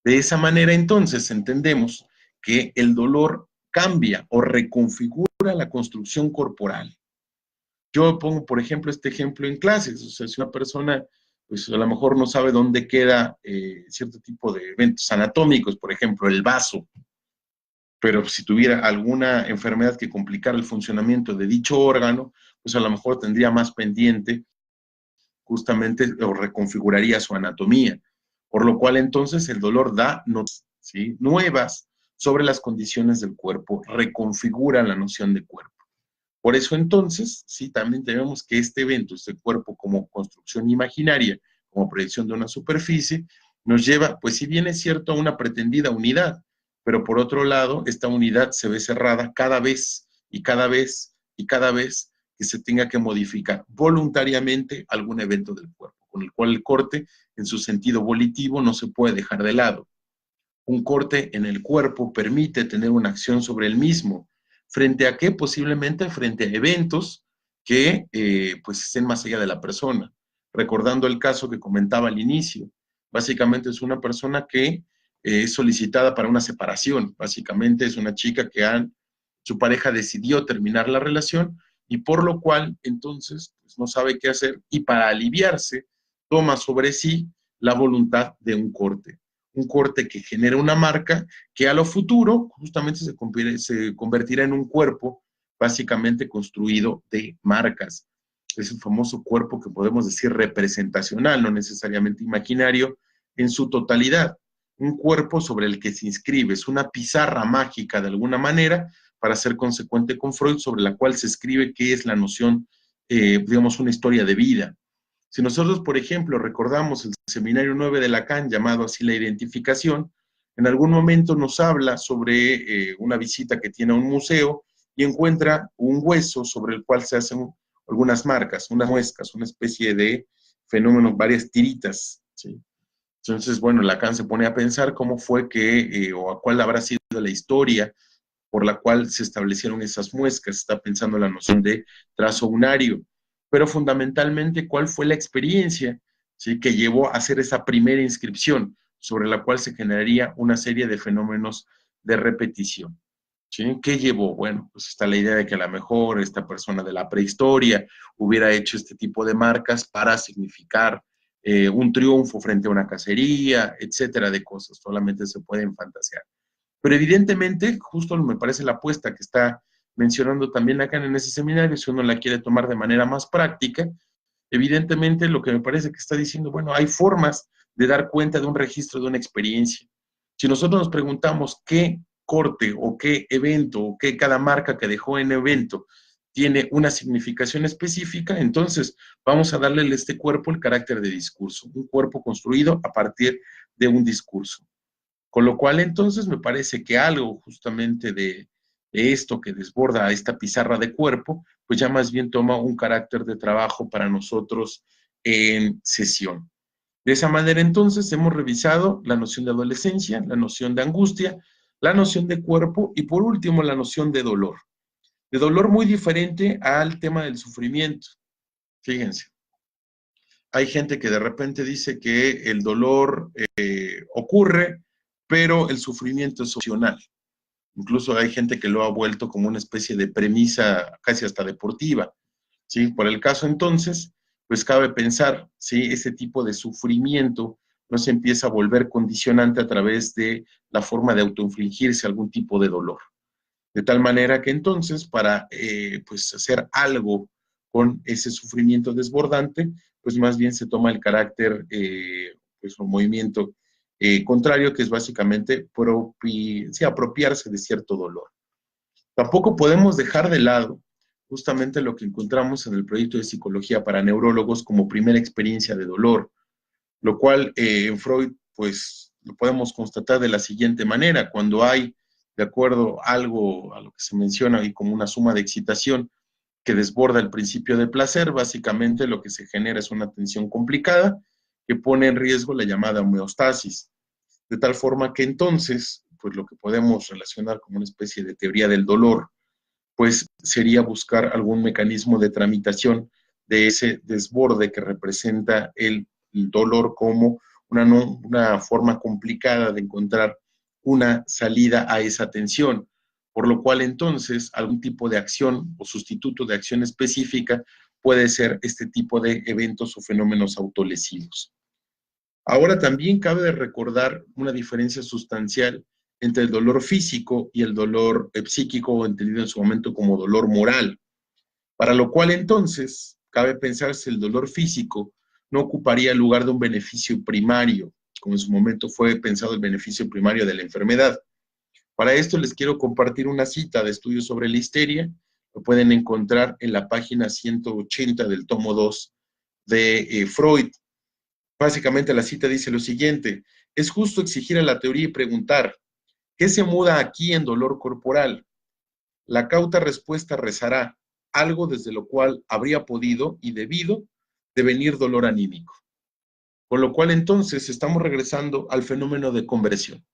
De esa manera, entonces, entendemos que el dolor cambia o reconfigura la construcción corporal. Yo pongo, por ejemplo, este ejemplo en clases. O sea, si una persona, pues a lo mejor no sabe dónde queda cierto tipo de eventos anatómicos, por ejemplo, el vaso, pero si tuviera alguna enfermedad que complicara el funcionamiento de dicho órgano, pues a lo mejor tendría más pendiente justamente o reconfiguraría su anatomía, por lo cual entonces el dolor da noticias, ¿sí? Nuevas sobre las condiciones del cuerpo, reconfigura la noción de cuerpo. Por eso entonces, sí, también tenemos que este evento, este cuerpo como construcción imaginaria, como proyección de una superficie, nos lleva, pues si bien es cierto, a una pretendida unidad, pero por otro lado, esta unidad se ve cerrada cada vez y cada vez y cada vez que se tenga que modificar voluntariamente algún evento del cuerpo, con el cual el corte, en su sentido volitivo, no se puede dejar de lado. Un corte en el cuerpo permite tener una acción sobre el mismo. ¿Frente a qué? Posiblemente frente a eventos que pues estén más allá de la persona. Recordando el caso que comentaba al inicio, básicamente es una persona que es solicitada para una separación. Básicamente es una chica que su pareja decidió terminar la relación y por lo cual entonces pues, no sabe qué hacer y para aliviarse toma sobre sí la voluntad de un corte que genera una marca que a lo futuro justamente se convertirá en un cuerpo básicamente construido de marcas. Es el famoso cuerpo que podemos decir representacional, no necesariamente imaginario, en su totalidad. Un cuerpo sobre el que se inscribe, es una pizarra mágica de alguna manera para ser consecuente con Freud, sobre la cual se escribe qué es la noción, digamos, una historia de vida. Si nosotros, por ejemplo, recordamos el seminario 9 de Lacan, llamado así la identificación, en algún momento nos habla sobre una visita que tiene a un museo y encuentra un hueso sobre el cual se hacen algunas marcas, unas muescas, una especie de fenómeno, varias tiritas, ¿sí? Entonces, bueno, Lacan se pone a pensar cómo fue que, o a cuál habrá sido la historia por la cual se establecieron esas muescas, está pensando en la noción de trazo unario, pero fundamentalmente cuál fue la experiencia, ¿sí? Que llevó a hacer esa primera inscripción, sobre la cual se generaría una serie de fenómenos de repetición. ¿Sí? ¿Qué llevó? Bueno, pues está la idea de que a lo mejor esta persona de la prehistoria hubiera hecho este tipo de marcas para significar un triunfo frente a una cacería, etcétera, de cosas. Solamente se pueden fantasear. Pero evidentemente, justo me parece la apuesta que está mencionando también acá en ese seminario, si uno la quiere tomar de manera más práctica, evidentemente lo que me parece que está diciendo, bueno, hay formas de dar cuenta de un registro de una experiencia. Si nosotros nos preguntamos qué corte o qué evento o qué cada marca que dejó en evento tiene una significación específica, entonces vamos a darle a este cuerpo el carácter de discurso, un cuerpo construido a partir de un discurso. Con lo cual, entonces, me parece que algo justamente de esto que desborda a esta pizarra de cuerpo, pues ya más bien toma un carácter de trabajo para nosotros en sesión. De esa manera, entonces, hemos revisado la noción de adolescencia, la noción de angustia, la noción de cuerpo y, por último, la noción de dolor. De dolor muy diferente al tema del sufrimiento. Fíjense, hay gente que de repente dice que el dolor ocurre, pero el sufrimiento es opcional. Incluso hay gente que lo ha vuelto como una especie de premisa casi hasta deportiva, ¿sí? Por el caso entonces, pues cabe pensar, ¿sí? Ese tipo de sufrimiento no se empieza a volver condicionante a través de la forma de autoinfligirse algún tipo de dolor. De tal manera que entonces, para pues hacer algo con ese sufrimiento desbordante, pues más bien se toma el carácter, pues un movimiento contrario, que es básicamente apropiarse de cierto dolor. Tampoco podemos dejar de lado justamente lo que encontramos en el proyecto de psicología para neurólogos como primera experiencia de dolor, lo cual en Freud, pues, lo podemos constatar de la siguiente manera: cuando hay, de acuerdo algo a lo que se menciona ahí como una suma de excitación que desborda el principio de placer, básicamente lo que se genera es una tensión complicada que pone en riesgo la llamada homeostasis, de tal forma que entonces, pues lo que podemos relacionar como una especie de teoría del dolor, pues sería buscar algún mecanismo de tramitación de ese desborde que representa el dolor como una forma complicada de encontrar una salida a esa tensión, por lo cual entonces algún tipo de acción o sustituto de acción específica puede ser este tipo de eventos o fenómenos autolesivos. Ahora también cabe recordar una diferencia sustancial entre el dolor físico y el dolor psíquico, entendido en su momento como dolor moral, para lo cual entonces cabe pensar si el dolor físico no ocuparía el lugar de un beneficio primario, como en su momento fue pensado el beneficio primario de la enfermedad. Para esto les quiero compartir una cita de estudios sobre la histeria, lo pueden encontrar en la página 180 del tomo 2 de Freud. Básicamente la cita dice lo siguiente: es justo exigir a la teoría y preguntar, ¿qué se muda aquí en dolor corporal? La cauta respuesta rezará, algo desde lo cual habría podido y debido devenir dolor anímico. Con lo cual entonces estamos regresando al fenómeno de conversión,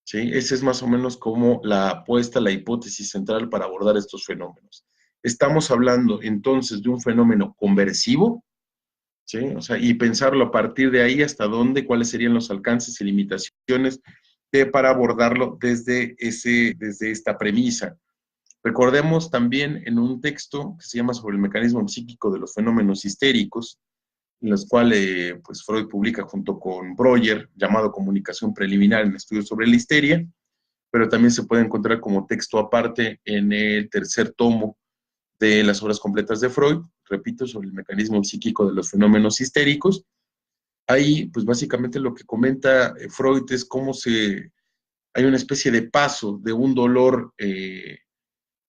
¿sí? Esa es más o menos como la apuesta, la hipótesis central para abordar estos fenómenos. Estamos hablando entonces de un fenómeno conversivo, ¿sí? O sea, y pensarlo a partir de ahí hasta dónde, cuáles serían los alcances y limitaciones para abordarlo desde esta premisa. Recordemos también en un texto que se llama Sobre el mecanismo psíquico de los fenómenos histéricos, en los cuales pues, Freud publica junto con Breuer, llamado Comunicación Preliminar en Estudios sobre la Histeria, pero también se puede encontrar como texto aparte en el tercer tomo de las obras completas de Freud, repito, sobre el mecanismo psíquico de los fenómenos histéricos. Ahí, pues básicamente lo que comenta Freud es cómo hay una especie de paso de un dolor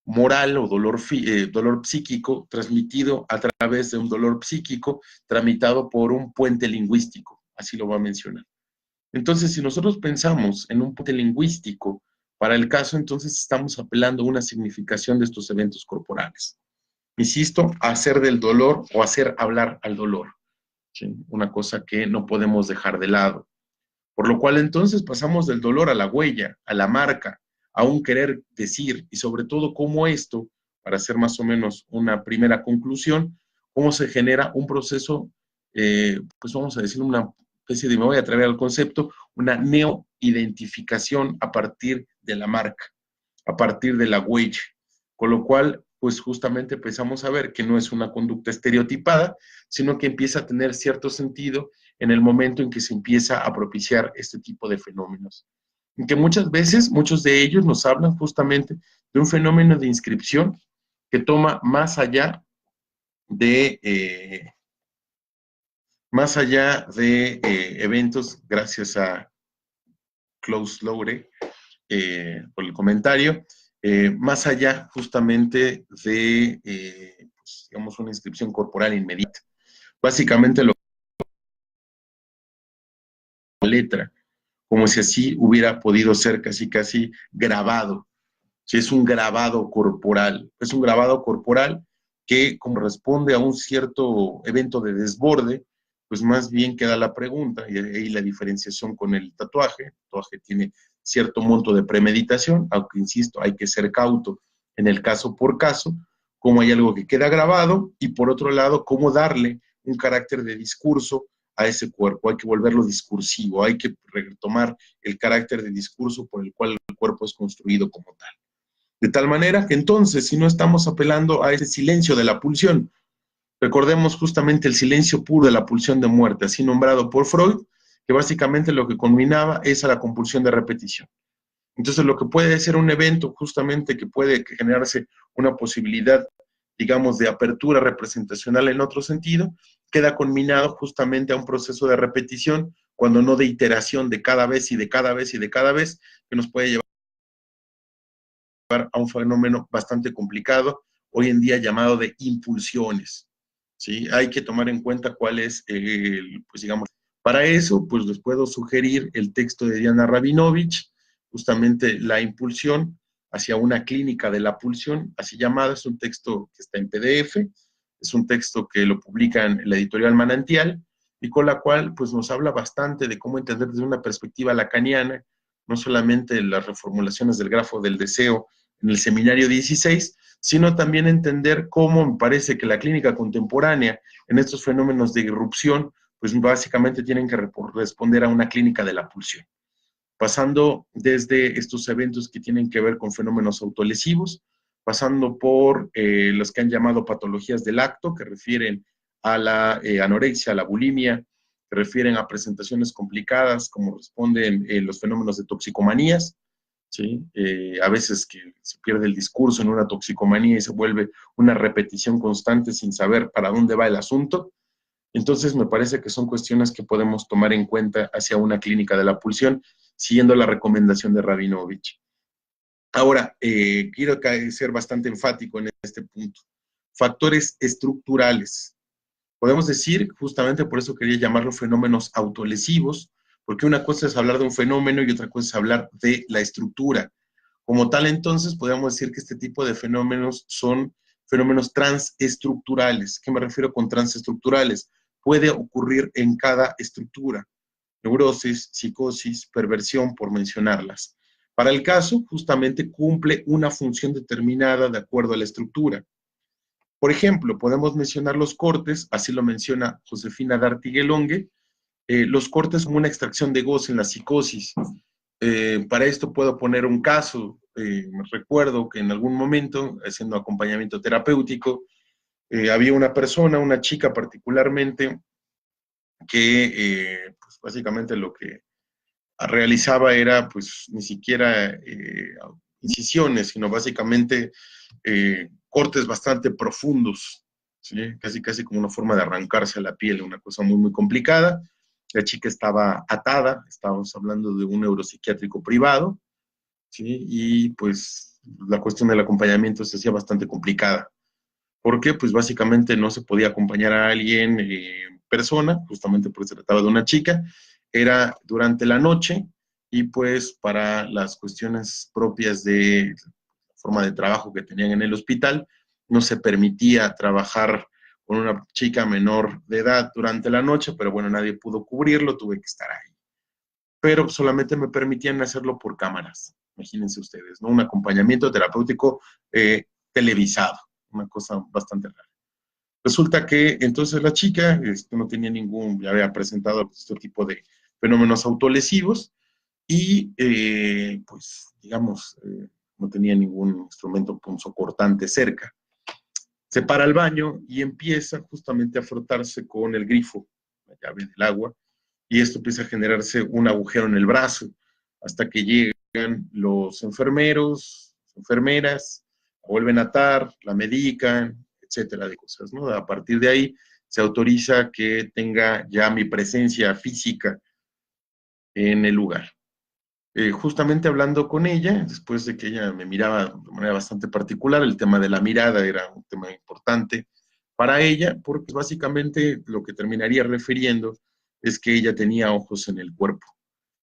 moral o dolor psíquico transmitido a través de un dolor psíquico tramitado por un puente lingüístico, así lo va a mencionar. Entonces, si nosotros pensamos en un puente lingüístico para el caso, entonces estamos apelando a una significación de estos eventos corporales. Insisto, hacer del dolor o hacer hablar al dolor, ¿sí? Una cosa que no podemos dejar de lado. Por lo cual entonces pasamos del dolor a la huella, a la marca, a un querer decir, y sobre todo cómo esto, para hacer más o menos una primera conclusión, cómo se genera un proceso, pues vamos a decir una especie de, me voy a atrever al concepto, una neoidentificación a partir de la marca, a partir de la huella, con lo cual pues justamente empezamos a ver que no es una conducta estereotipada, sino que empieza a tener cierto sentido en el momento en que se empieza a propiciar este tipo de fenómenos. En que muchas veces, muchos de ellos nos hablan justamente de un fenómeno de inscripción que toma más allá de eventos, gracias a Klaus Lowre por el comentario, más allá justamente de, pues, digamos, una inscripción corporal inmediata. Básicamente lo letra, como si así hubiera podido ser casi grabado. Si es un grabado corporal, es un grabado corporal que como responde a un cierto evento de desborde, pues más bien queda la pregunta, y ahí la diferenciación con el tatuaje. El tatuaje tiene cierto monto de premeditación, aunque insisto, hay que ser cauto en el caso por caso, como hay algo que queda grabado, y por otro lado, cómo darle un carácter de discurso a ese cuerpo. Hay que volverlo discursivo, hay que retomar el carácter de discurso por el cual el cuerpo es construido como tal. De tal manera que entonces, si no estamos apelando a ese silencio de la pulsión, recordemos justamente el silencio puro de la pulsión de muerte, así nombrado por Freud, que básicamente lo que combinaba es a la compulsión de repetición. Entonces, lo que puede ser un evento justamente que puede generarse una posibilidad, digamos, de apertura representacional en otro sentido, queda combinado justamente a un proceso de repetición cuando no de iteración de cada vez y de cada vez y de cada vez, que nos puede llevar a un fenómeno bastante complicado, hoy en día llamado de impulsiones. ¿Sí? Hay que tomar en cuenta cuál es, pues digamos, para eso, pues les puedo sugerir el texto de Diana Rabinovich, justamente La impulsión hacia una clínica de la pulsión, así llamada, es un texto que está en PDF, es un texto que lo publica en la editorial Manantial, y con la cual pues nos habla bastante de cómo entender desde una perspectiva lacaniana, no solamente las reformulaciones del grafo del deseo en el seminario 16, sino también entender cómo me parece que la clínica contemporánea en estos fenómenos de irrupción, pues básicamente tienen que responder a una clínica de la pulsión, pasando desde estos eventos que tienen que ver con fenómenos autolesivos, pasando por los que han llamado patologías del acto, que refieren a la anorexia, a la bulimia, que refieren a presentaciones complicadas, como responden los fenómenos de toxicomanías, ¿sí? A veces que se pierde el discurso en una toxicomanía y se vuelve una repetición constante sin saber para dónde va el asunto. Entonces, me parece que son cuestiones que podemos tomar en cuenta hacia una clínica de la pulsión, siguiendo la recomendación de Rabinovich. Ahora, quiero ser bastante enfático en este punto. Factores estructurales. Podemos decir, justamente por eso quería llamarlo fenómenos autolesivos, porque una cosa es hablar de un fenómeno y otra cosa es hablar de la estructura. Como tal, entonces, podemos decir que este tipo de fenómenos son fenómenos transestructurales. ¿Qué me refiero con transestructurales? Puede ocurrir en cada estructura. Neurosis, psicosis, perversión, por mencionarlas. Para el caso, justamente cumple una función determinada de acuerdo a la estructura. Por ejemplo, podemos mencionar los cortes, así lo menciona Josefina D'Artiguelongue, los cortes son una extracción de goce en la psicosis. Para esto puedo poner un caso. Recuerdo que en algún momento, haciendo acompañamiento terapéutico, había una persona, una chica particularmente, que pues básicamente lo que realizaba era pues ni siquiera incisiones, sino básicamente cortes bastante profundos, ¿sí? Casi casi como una forma de arrancarse la piel, una cosa muy muy complicada. La chica estaba atada, estábamos hablando de un neuropsiquiátrico privado, ¿sí? Y pues la cuestión del acompañamiento se hacía bastante complicada. ¿Por qué? Pues básicamente no se podía acompañar a alguien en persona, justamente porque se trataba de una chica, era durante la noche y pues para las cuestiones propias de la forma de trabajo que tenían en el hospital, no se permitía trabajar con una chica menor de edad durante la noche, pero bueno, nadie pudo cubrirlo, tuve que estar ahí. Pero solamente me permitían hacerlo por cámaras, imagínense ustedes, ¿no? Un acompañamiento terapéutico televisado, una cosa bastante rara. Resulta que entonces la chica no tenía ya había presentado este tipo de fenómenos autolesivos y pues digamos, no tenía ningún instrumento punzocortante cerca. Se para al baño y empieza justamente a frotarse con el grifo, la llave del agua, y esto empieza a generarse un agujero en el brazo, hasta que llegan los enfermeros, enfermeras, la vuelven a atar, la medican, etcétera, de cosas, ¿no? A partir de ahí se autoriza que tenga ya mi presencia física en el lugar. Justamente hablando con ella, después de que ella me miraba de manera bastante particular, el tema de la mirada era un tema importante para ella, porque básicamente lo que terminaría refiriendo es que ella tenía ojos en el cuerpo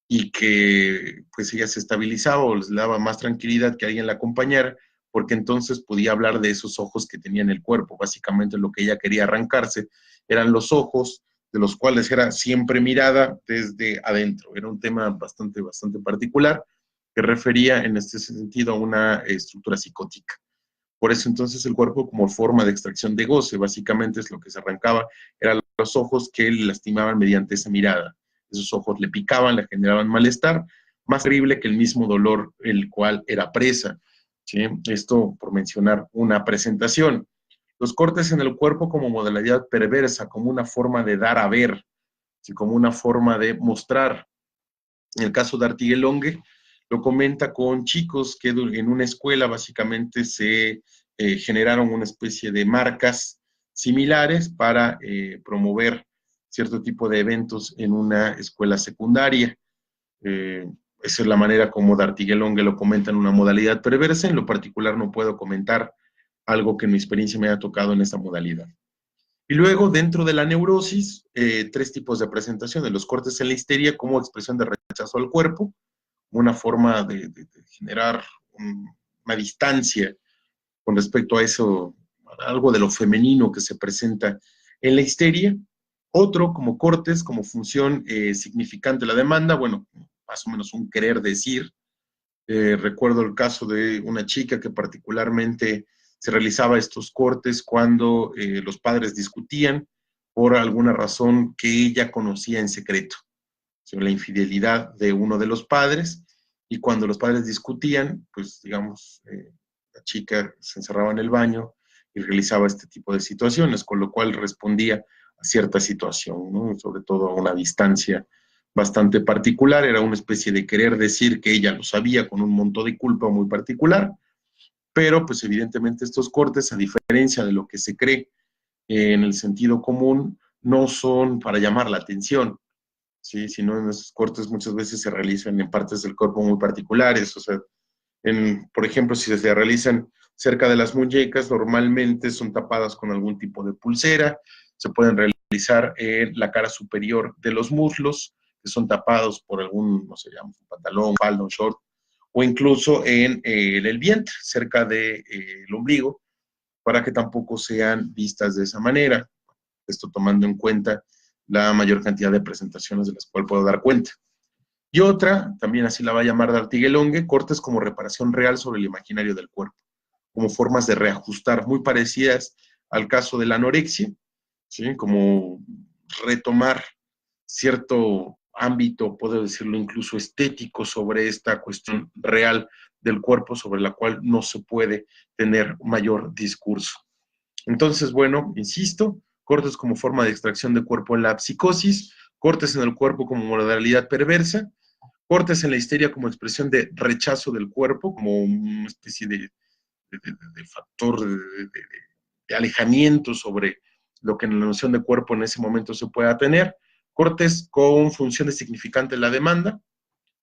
y que pues ella se estabilizaba o les daba más tranquilidad que alguien la acompañara, porque entonces podía hablar de esos ojos que tenía en el cuerpo. Básicamente lo que ella quería arrancarse eran los ojos, de los cuales era siempre mirada desde adentro. Era un tema bastante particular que refería en este sentido a una estructura psicótica. Por eso entonces el cuerpo como forma de extracción de goce, básicamente es lo que se arrancaba, eran los ojos que le lastimaban mediante esa mirada. Esos ojos le picaban, le generaban malestar, más terrible que el mismo dolor, el cual era presa. ¿Sí? Esto por mencionar una presentación. Los cortes en el cuerpo como modalidad perversa, como una forma de dar a ver, ¿sí? Como una forma de mostrar. En el caso de Artiguelongue, lo comenta con chicos que en una escuela básicamente se generaron una especie de marcas similares para promover cierto tipo de eventos en una escuela secundaria. Esa es la manera como D'Artiguelongue lo comenta en una modalidad perversa. En lo particular no puedo comentar algo que en mi experiencia me haya tocado en esta modalidad. Y luego, dentro de la neurosis, 3 tipos de presentación: de los cortes en la histeria como expresión de rechazo al cuerpo, una forma de generar una distancia con respecto a eso, algo de lo femenino que se presenta en la histeria. Otro, como cortes, como función significante de la demanda, bueno, más o menos un querer decir. Recuerdo el caso de una chica que particularmente se realizaba estos cortes cuando los padres discutían por alguna razón que ella conocía en secreto, sobre la infidelidad de uno de los padres, y cuando los padres discutían, pues digamos, la chica se encerraba en el baño y realizaba este tipo de situaciones, con lo cual respondía a cierta situación, ¿no? Sobre todo a una distancia bastante particular. Era una especie de querer decir que ella lo sabía con un monto de culpa muy particular, pero pues evidentemente estos cortes, a diferencia de lo que se cree en el sentido común, no son para llamar la atención, ¿sí? Sino en esos cortes muchas veces se realizan en partes del cuerpo muy particulares. O sea, por ejemplo, si se realizan cerca de las muñecas, normalmente son tapadas con algún tipo de pulsera. Se pueden realizar en la cara superior de los muslos, que son tapados por algún, no sé, un pantalón, falda, un short, o incluso en el vientre, cerca del ombligo, para que tampoco sean vistas de esa manera. Esto tomando en cuenta la mayor cantidad de presentaciones de las cuales puedo dar cuenta. Y otra, también así la va a llamar D'Artiguelongue, cortes como reparación real sobre el imaginario del cuerpo, como formas de reajustar, muy parecidas al caso de la anorexia, ¿sí? Como retomar cierto ámbito, puedo decirlo incluso estético, sobre esta cuestión real del cuerpo, sobre la cual no se puede tener mayor discurso. Entonces, bueno, insisto, cortes como forma de extracción de cuerpo en la psicosis, cortes en el cuerpo como modalidad perversa, cortes en la histeria como expresión de rechazo del cuerpo, como una especie de factor de alejamiento sobre lo que en la noción de cuerpo en ese momento se pueda tener, cortes con función de significante en la demanda,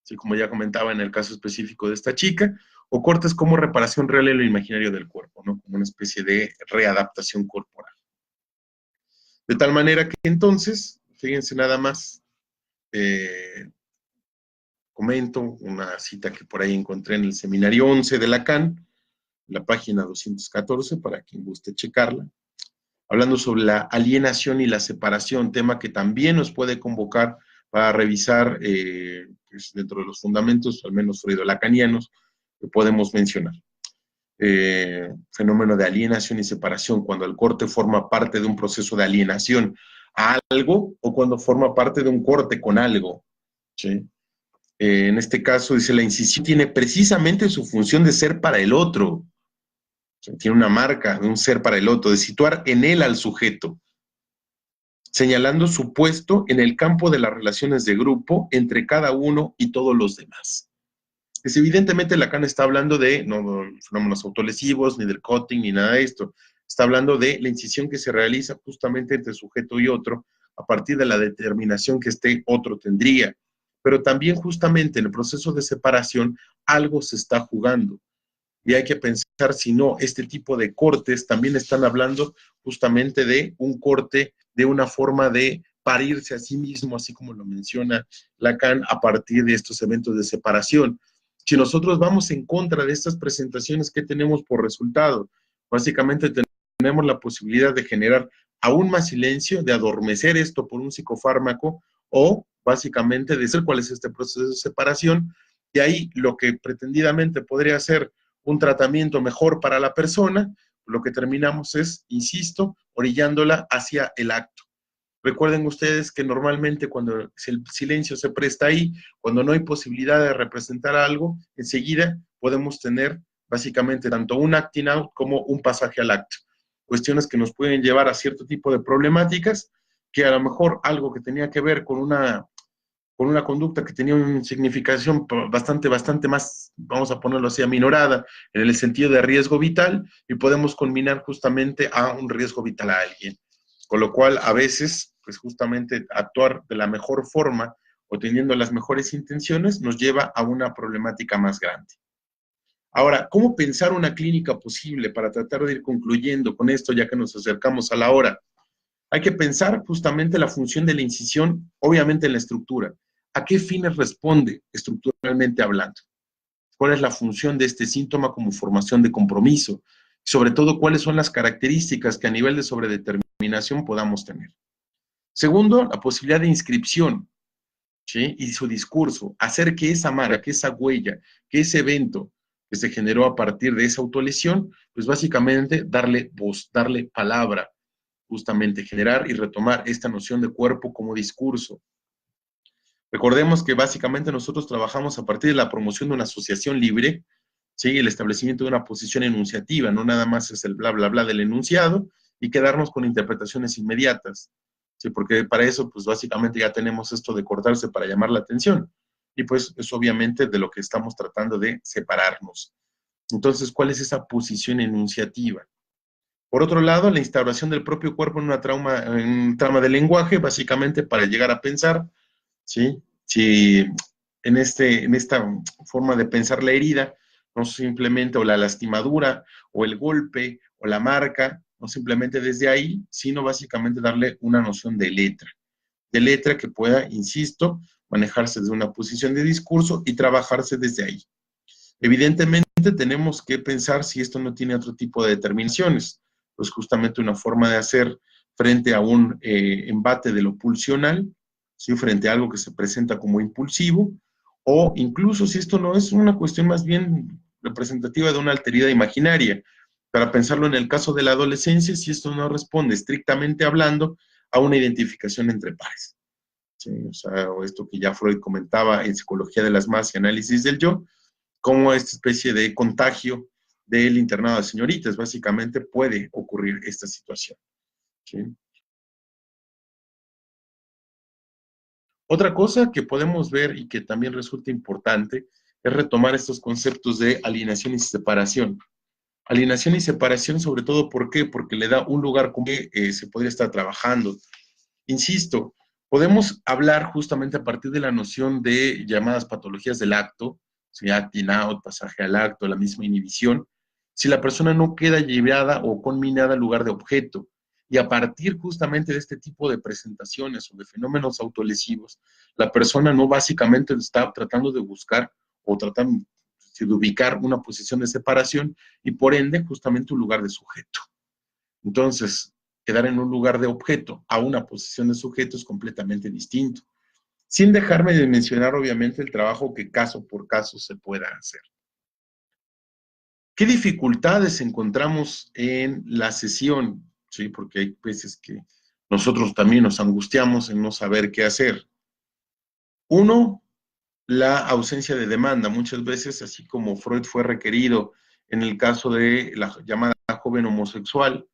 así como ya comentaba en el caso específico de esta chica, o cortes como reparación real en lo imaginario del cuerpo, ¿no? Como una especie de readaptación corporal. De tal manera que entonces, fíjense nada más, comento una cita que por ahí encontré en el seminario 11 de Lacan, la página 214, para quien guste checarla, hablando sobre la alienación y la separación, tema que también nos puede convocar para revisar pues dentro de los fundamentos, al menos freudo-lacanianos, que podemos mencionar. Fenómeno de alienación y separación, cuando el corte forma parte de un proceso de alienación a algo o cuando forma parte de un corte con algo, ¿sí? En este caso, dice, la incisión tiene precisamente su función de ser para el otro, o sea, tiene una marca de un ser para el otro, de situar en él al sujeto, señalando su puesto en el campo de las relaciones de grupo entre cada uno y todos los demás. Es evidentemente Lacan está hablando de no fenómenos autolesivos, ni del cutting, ni nada de esto. Está hablando de la incisión que se realiza justamente entre sujeto y otro a partir de la determinación que este otro tendría. Pero también justamente en el proceso de separación algo se está jugando. Y hay que pensar si no, este tipo de cortes también están hablando justamente de un corte, de una forma de parirse a sí mismo, así como lo menciona Lacan, a partir de estos eventos de separación. Si nosotros vamos en contra de estas presentaciones, ¿qué tenemos por resultado? Básicamente tenemos la posibilidad de generar aún más silencio, de adormecer esto por un psicofármaco, o básicamente de decir cuál es este proceso de separación, y ahí lo que pretendidamente podría ser un tratamiento mejor para la persona, lo que terminamos es, insisto, orillándola hacia el acto. Recuerden ustedes que normalmente cuando el silencio se presta ahí, cuando no hay posibilidad de representar algo, enseguida podemos tener básicamente tanto un acting out como un pasaje al acto. Cuestiones que nos pueden llevar a cierto tipo de problemáticas, que a lo mejor algo que tenía que ver con una conducta que tenía una significación bastante más, vamos a ponerlo así, aminorada, en el sentido de riesgo vital, y podemos combinar justamente a un riesgo vital a alguien. Con lo cual, a veces, pues justamente actuar de la mejor forma o teniendo las mejores intenciones, nos lleva a una problemática más grande. Ahora, ¿cómo pensar una clínica posible para tratar de ir concluyendo con esto, ya que nos acercamos a la hora? Hay que pensar justamente la función de la incisión, obviamente en la estructura. ¿A qué fines responde estructuralmente hablando? ¿Cuál es la función de este síntoma como formación de compromiso? Sobre todo, ¿cuáles son las características que a nivel de sobredeterminación podamos tener? Segundo, la posibilidad de inscripción, ¿sí? Y su discurso, hacer que esa marca, que esa huella, que ese evento que se generó a partir de esa autolesión, pues básicamente darle voz, darle palabra, justamente generar y retomar esta noción de cuerpo como discurso. Recordemos que básicamente nosotros trabajamos a partir de la promoción de una asociación libre, ¿sí? El establecimiento de una posición enunciativa, no nada más es el bla, bla, bla del enunciado y quedarnos con interpretaciones inmediatas, ¿sí? Porque para eso, pues básicamente ya tenemos esto de cortarse para llamar la atención y pues es obviamente de lo que estamos tratando de separarnos. Entonces, ¿cuál es esa posición enunciativa? Por otro lado, la instauración del propio cuerpo en un trama de lenguaje, básicamente para llegar a pensar, ¿sí? Si en esta forma de pensar la herida, no simplemente o la lastimadura, o el golpe, o la marca, no simplemente desde ahí, sino básicamente darle una noción de letra que pueda, insisto, manejarse desde una posición de discurso y trabajarse desde ahí. Evidentemente tenemos que pensar si esto no tiene otro tipo de determinaciones, pues justamente una forma de hacer frente a un embate de lo pulsional, ¿sí? Frente a algo que se presenta como impulsivo, o incluso si esto no es una cuestión más bien representativa de una alteridad imaginaria, para pensarlo en el caso de la adolescencia, si esto no responde estrictamente hablando a una identificación entre pares. ¿Sí? O sea, o esto que ya Freud comentaba en Psicología de las Masas y Análisis del Yo, como esta especie de contagio del internado de señoritas, básicamente puede ocurrir esta situación. ¿Sí? Otra cosa que podemos ver y que también resulta importante es retomar estos conceptos de alienación y separación. Alienación y separación, sobre todo, ¿por qué? Porque le da un lugar como que se podría estar trabajando. Insisto, podemos hablar justamente a partir de la noción de llamadas patologías del acto, ¿sí? Acting out, pasaje al acto, la misma inhibición, si la persona no queda llevada o conminada al lugar de objeto. Y a partir justamente de este tipo de presentaciones o de fenómenos autolesivos, la persona no básicamente está tratando de buscar o tratando de ubicar una posición de separación y por ende justamente un lugar de sujeto. Entonces, quedar en un lugar de objeto a una posición de sujeto es completamente distinto, sin dejarme de mencionar obviamente el trabajo que caso por caso se pueda hacer. ¿Qué dificultades encontramos en la sesión? ¿Sí? Porque hay veces que nosotros también nos angustiamos en no saber qué hacer. Uno, la ausencia de demanda. Muchas veces, así como Freud fue requerido en el caso de la llamada joven homosexual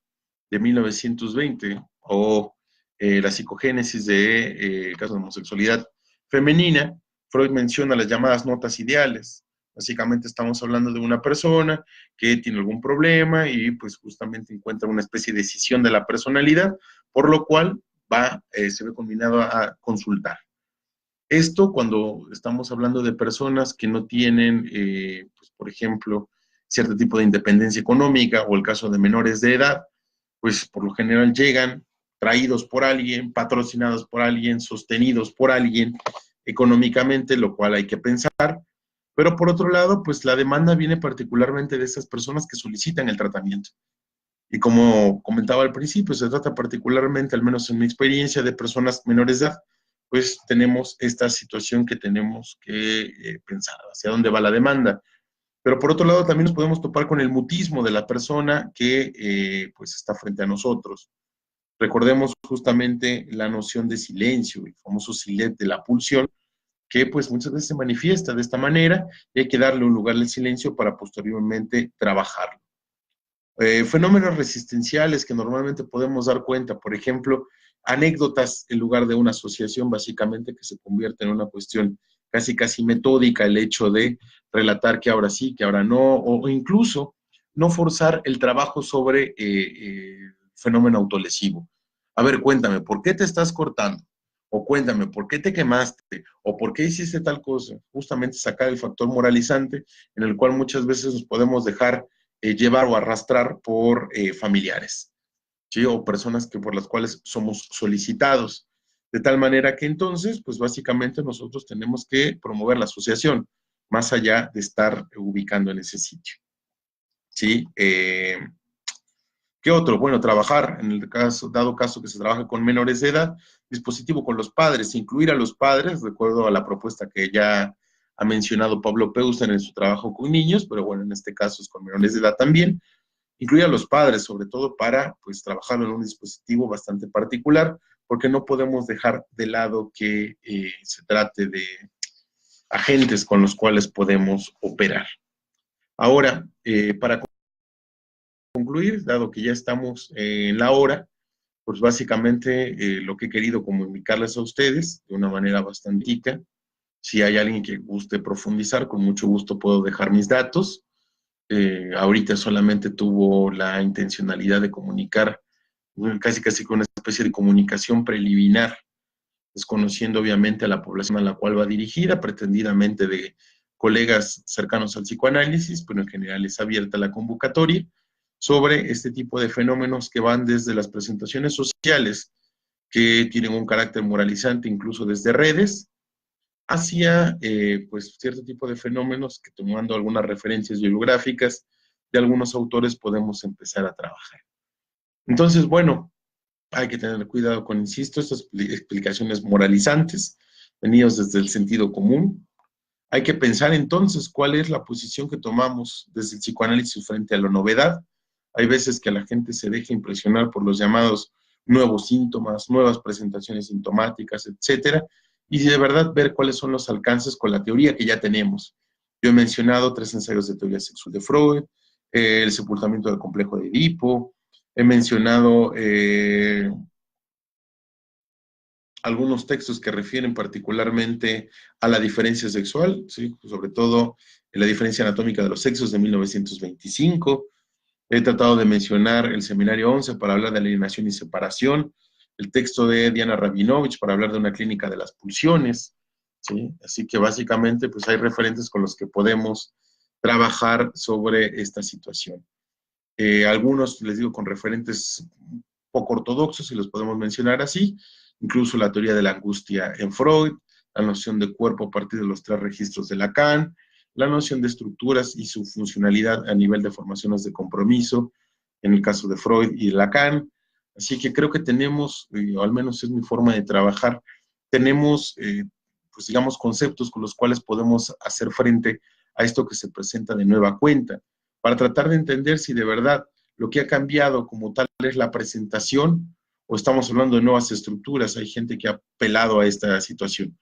de 1920, o la psicogénesis de caso de homosexualidad femenina, Freud menciona las llamadas notas ideales. Básicamente estamos hablando de una persona que tiene algún problema y pues justamente encuentra una especie de escisión de la personalidad, por lo cual se ve combinado a consultar. Esto cuando estamos hablando de personas que no tienen, pues, por ejemplo, cierto tipo de independencia económica o el caso de menores de edad, pues por lo general llegan traídos por alguien, patrocinados por alguien, sostenidos por alguien económicamente, lo cual hay que pensar. Pero por otro lado, pues la demanda viene particularmente de esas personas que solicitan el tratamiento. Y como comentaba al principio, se trata particularmente, al menos en mi experiencia, de personas menores de edad, pues tenemos esta situación que tenemos que pensar, hacia dónde va la demanda. Pero por otro lado, también nos podemos topar con el mutismo de la persona que pues está frente a nosotros. Recordemos justamente la noción de silencio, el famoso silet de la pulsión, que pues muchas veces se manifiesta de esta manera y hay que darle un lugar al silencio para posteriormente trabajarlo. Fenómenos resistenciales que normalmente podemos dar cuenta, por ejemplo, anécdotas en lugar de una asociación, básicamente que se convierte en una cuestión casi metódica, el hecho de relatar que ahora sí, que ahora no, o incluso no forzar el trabajo sobre fenómeno autolesivo. A ver, cuéntame, ¿por qué te estás cortando? O cuéntame, ¿por qué te quemaste? ¿O por qué hiciste tal cosa? Justamente sacar el factor moralizante en el cual muchas veces nos podemos dejar llevar o arrastrar por familiares, ¿sí? O personas que por las cuales somos solicitados. De tal manera que entonces, pues básicamente nosotros tenemos que promover la asociación, más allá de estar ubicando en ese sitio, ¿sí? ¿Qué otro? Bueno, trabajar, en el caso, dado caso que se trabaja con menores de edad, dispositivo con los padres, incluir a los padres, de acuerdo a la propuesta que ya ha mencionado Pablo Peusten en su trabajo con niños, pero bueno, en este caso es con menores de edad también, incluir a los padres, sobre todo para, pues, trabajarlo en un dispositivo bastante particular, porque no podemos dejar de lado que se trate de agentes con los cuales podemos operar. Ahora, para concluir, dado que ya estamos en la hora, pues básicamente lo que he querido comunicarles a ustedes de una manera bastante rica. Si hay alguien que guste profundizar, con mucho gusto puedo dejar mis datos. Ahorita solamente tuvo la intencionalidad de comunicar, casi casi con una especie de comunicación preliminar, desconociendo obviamente a la población a la cual va dirigida, pretendidamente de colegas cercanos al psicoanálisis, pero en general es abierta la convocatoria sobre este tipo de fenómenos que van desde las presentaciones sociales, que tienen un carácter moralizante incluso desde redes, hacia pues cierto tipo de fenómenos que, tomando algunas referencias bibliográficas de algunos autores, podemos empezar a trabajar. Entonces, bueno, hay que tener cuidado con, insisto, estas explicaciones moralizantes, venidos desde el sentido común. Hay que pensar entonces cuál es la posición que tomamos desde el psicoanálisis frente a la novedad. Hay veces que la gente se deja impresionar por los llamados nuevos síntomas, nuevas presentaciones sintomáticas, etcétera, y de verdad ver cuáles son los alcances con la teoría que ya tenemos. Yo he mencionado 3 ensayos de teoría sexual de Freud, el sepultamiento del complejo de Edipo, he mencionado algunos textos que refieren particularmente a la diferencia sexual, ¿sí? Sobre todo en la diferencia anatómica de los sexos de 1925. He tratado de mencionar el seminario 11 para hablar de alienación y separación, el texto de Diana Rabinovich para hablar de una clínica de las pulsiones, ¿sí? Así que básicamente pues hay referentes con los que podemos trabajar sobre esta situación. Algunos, les digo, con referentes poco ortodoxos, si los podemos mencionar así, incluso la teoría de la angustia en Freud, la noción de cuerpo a partir de los 3 registros de Lacan, la noción de estructuras y su funcionalidad a nivel de formaciones de compromiso, en el caso de Freud y Lacan. Así que creo que tenemos, o al menos es mi forma de trabajar, tenemos, pues digamos, conceptos con los cuales podemos hacer frente a esto que se presenta de nueva cuenta, para tratar de entender si de verdad lo que ha cambiado como tal es la presentación o estamos hablando de nuevas estructuras. Hay gente que ha apelado a esta situación.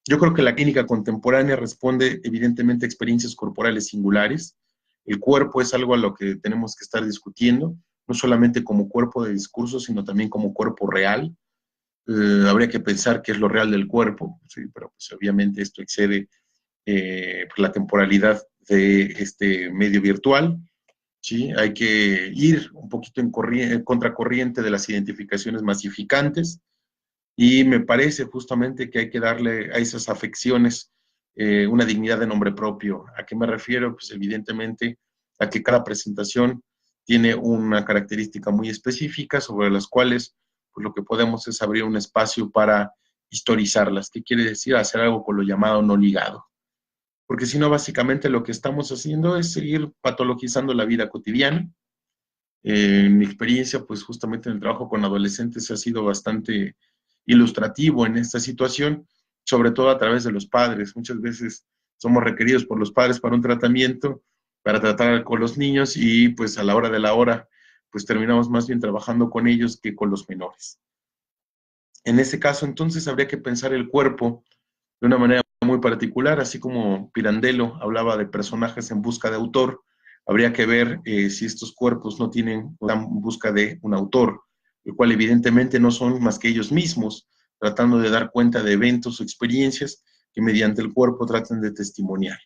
Yo creo que la clínica contemporánea responde evidentemente a experiencias corporales singulares. El cuerpo es algo a lo que tenemos que estar discutiendo, no solamente como cuerpo de discurso, sino también como cuerpo real. Habría que pensar qué es lo real del cuerpo, ¿sí? Pero pues obviamente esto excede la temporalidad de este medio virtual. ¿Sí? Hay que ir un poquito en contracorriente de las identificaciones masificantes y me parece justamente que hay que darle a esas afecciones una dignidad de nombre propio. ¿A qué me refiero? Pues evidentemente a que cada presentación tiene una característica muy específica sobre las cuales pues, lo que podemos es abrir un espacio para historizarlas. ¿Qué quiere decir? Hacer algo con lo llamado no ligado. Porque si no, básicamente lo que estamos haciendo es seguir patologizando la vida cotidiana. En mi experiencia, pues justamente en el trabajo con adolescentes ha sido bastante ilustrativo en esta situación, sobre todo a través de los padres. Muchas veces somos requeridos por los padres para un tratamiento, para tratar con los niños y pues a la hora de la hora, pues terminamos más bien trabajando con ellos que con los menores. En ese caso, entonces, habría que pensar el cuerpo de una manera muy particular, así como Pirandello hablaba de personajes en busca de autor, habría que ver si estos cuerpos no tienen en busca de un autor, el cual evidentemente no son más que ellos mismos, tratando de dar cuenta de eventos o experiencias que mediante el cuerpo tratan de testimoniar.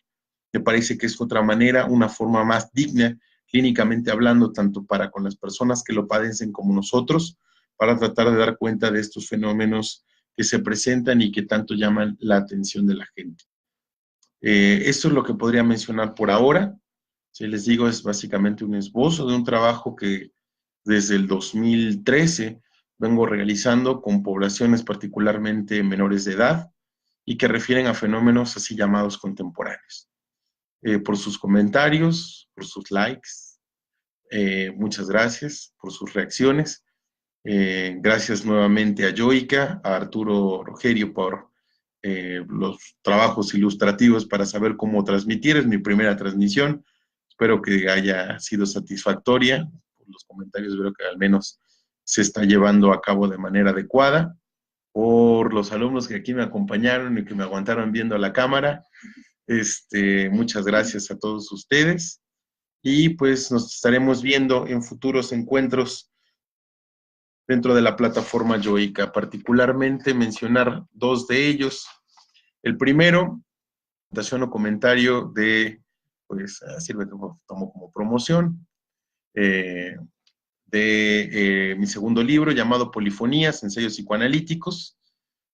Me parece que es otra manera, una forma más digna, clínicamente hablando, tanto para con las personas que lo padecen como nosotros, para tratar de dar cuenta de estos fenómenos que se presentan y que tanto llaman la atención de la gente. Esto es lo que podría mencionar por ahora. Si les digo, es básicamente un esbozo de un trabajo que desde el 2013 vengo realizando con poblaciones particularmente menores de edad y que refieren a fenómenos así llamados contemporáneos. Por sus comentarios, por sus likes, muchas gracias por sus reacciones. Gracias nuevamente a Yoica, a Arturo Rogerio por los trabajos ilustrativos para saber cómo transmitir. Es mi primera transmisión. Espero que haya sido satisfactoria. Por los comentarios veo que al menos se está llevando a cabo de manera adecuada. Por los alumnos que aquí me acompañaron y que me aguantaron viendo a la cámara, muchas gracias a todos ustedes. Y pues nos estaremos viendo en futuros encuentros dentro de la plataforma Yoica, particularmente mencionar dos de ellos. El primero, presentación o comentario de, pues sirve como, tomo como promoción, de mi segundo libro llamado Polifonías, ensayos psicoanalíticos.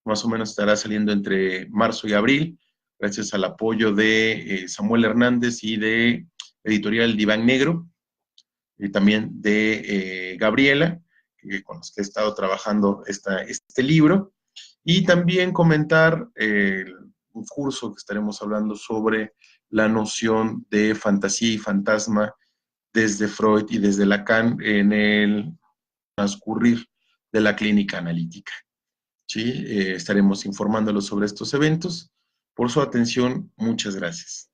Más o menos estará saliendo entre marzo y abril, gracias al apoyo de Samuel Hernández y de Editorial Diván Negro, y también de Gabriela, con los que he estado trabajando este libro, y también comentar un curso que estaremos hablando sobre la noción de fantasía y fantasma desde Freud y desde Lacan en el transcurrir de la clínica analítica. ¿Sí? Estaremos informándolos sobre estos eventos. Por su atención, muchas gracias.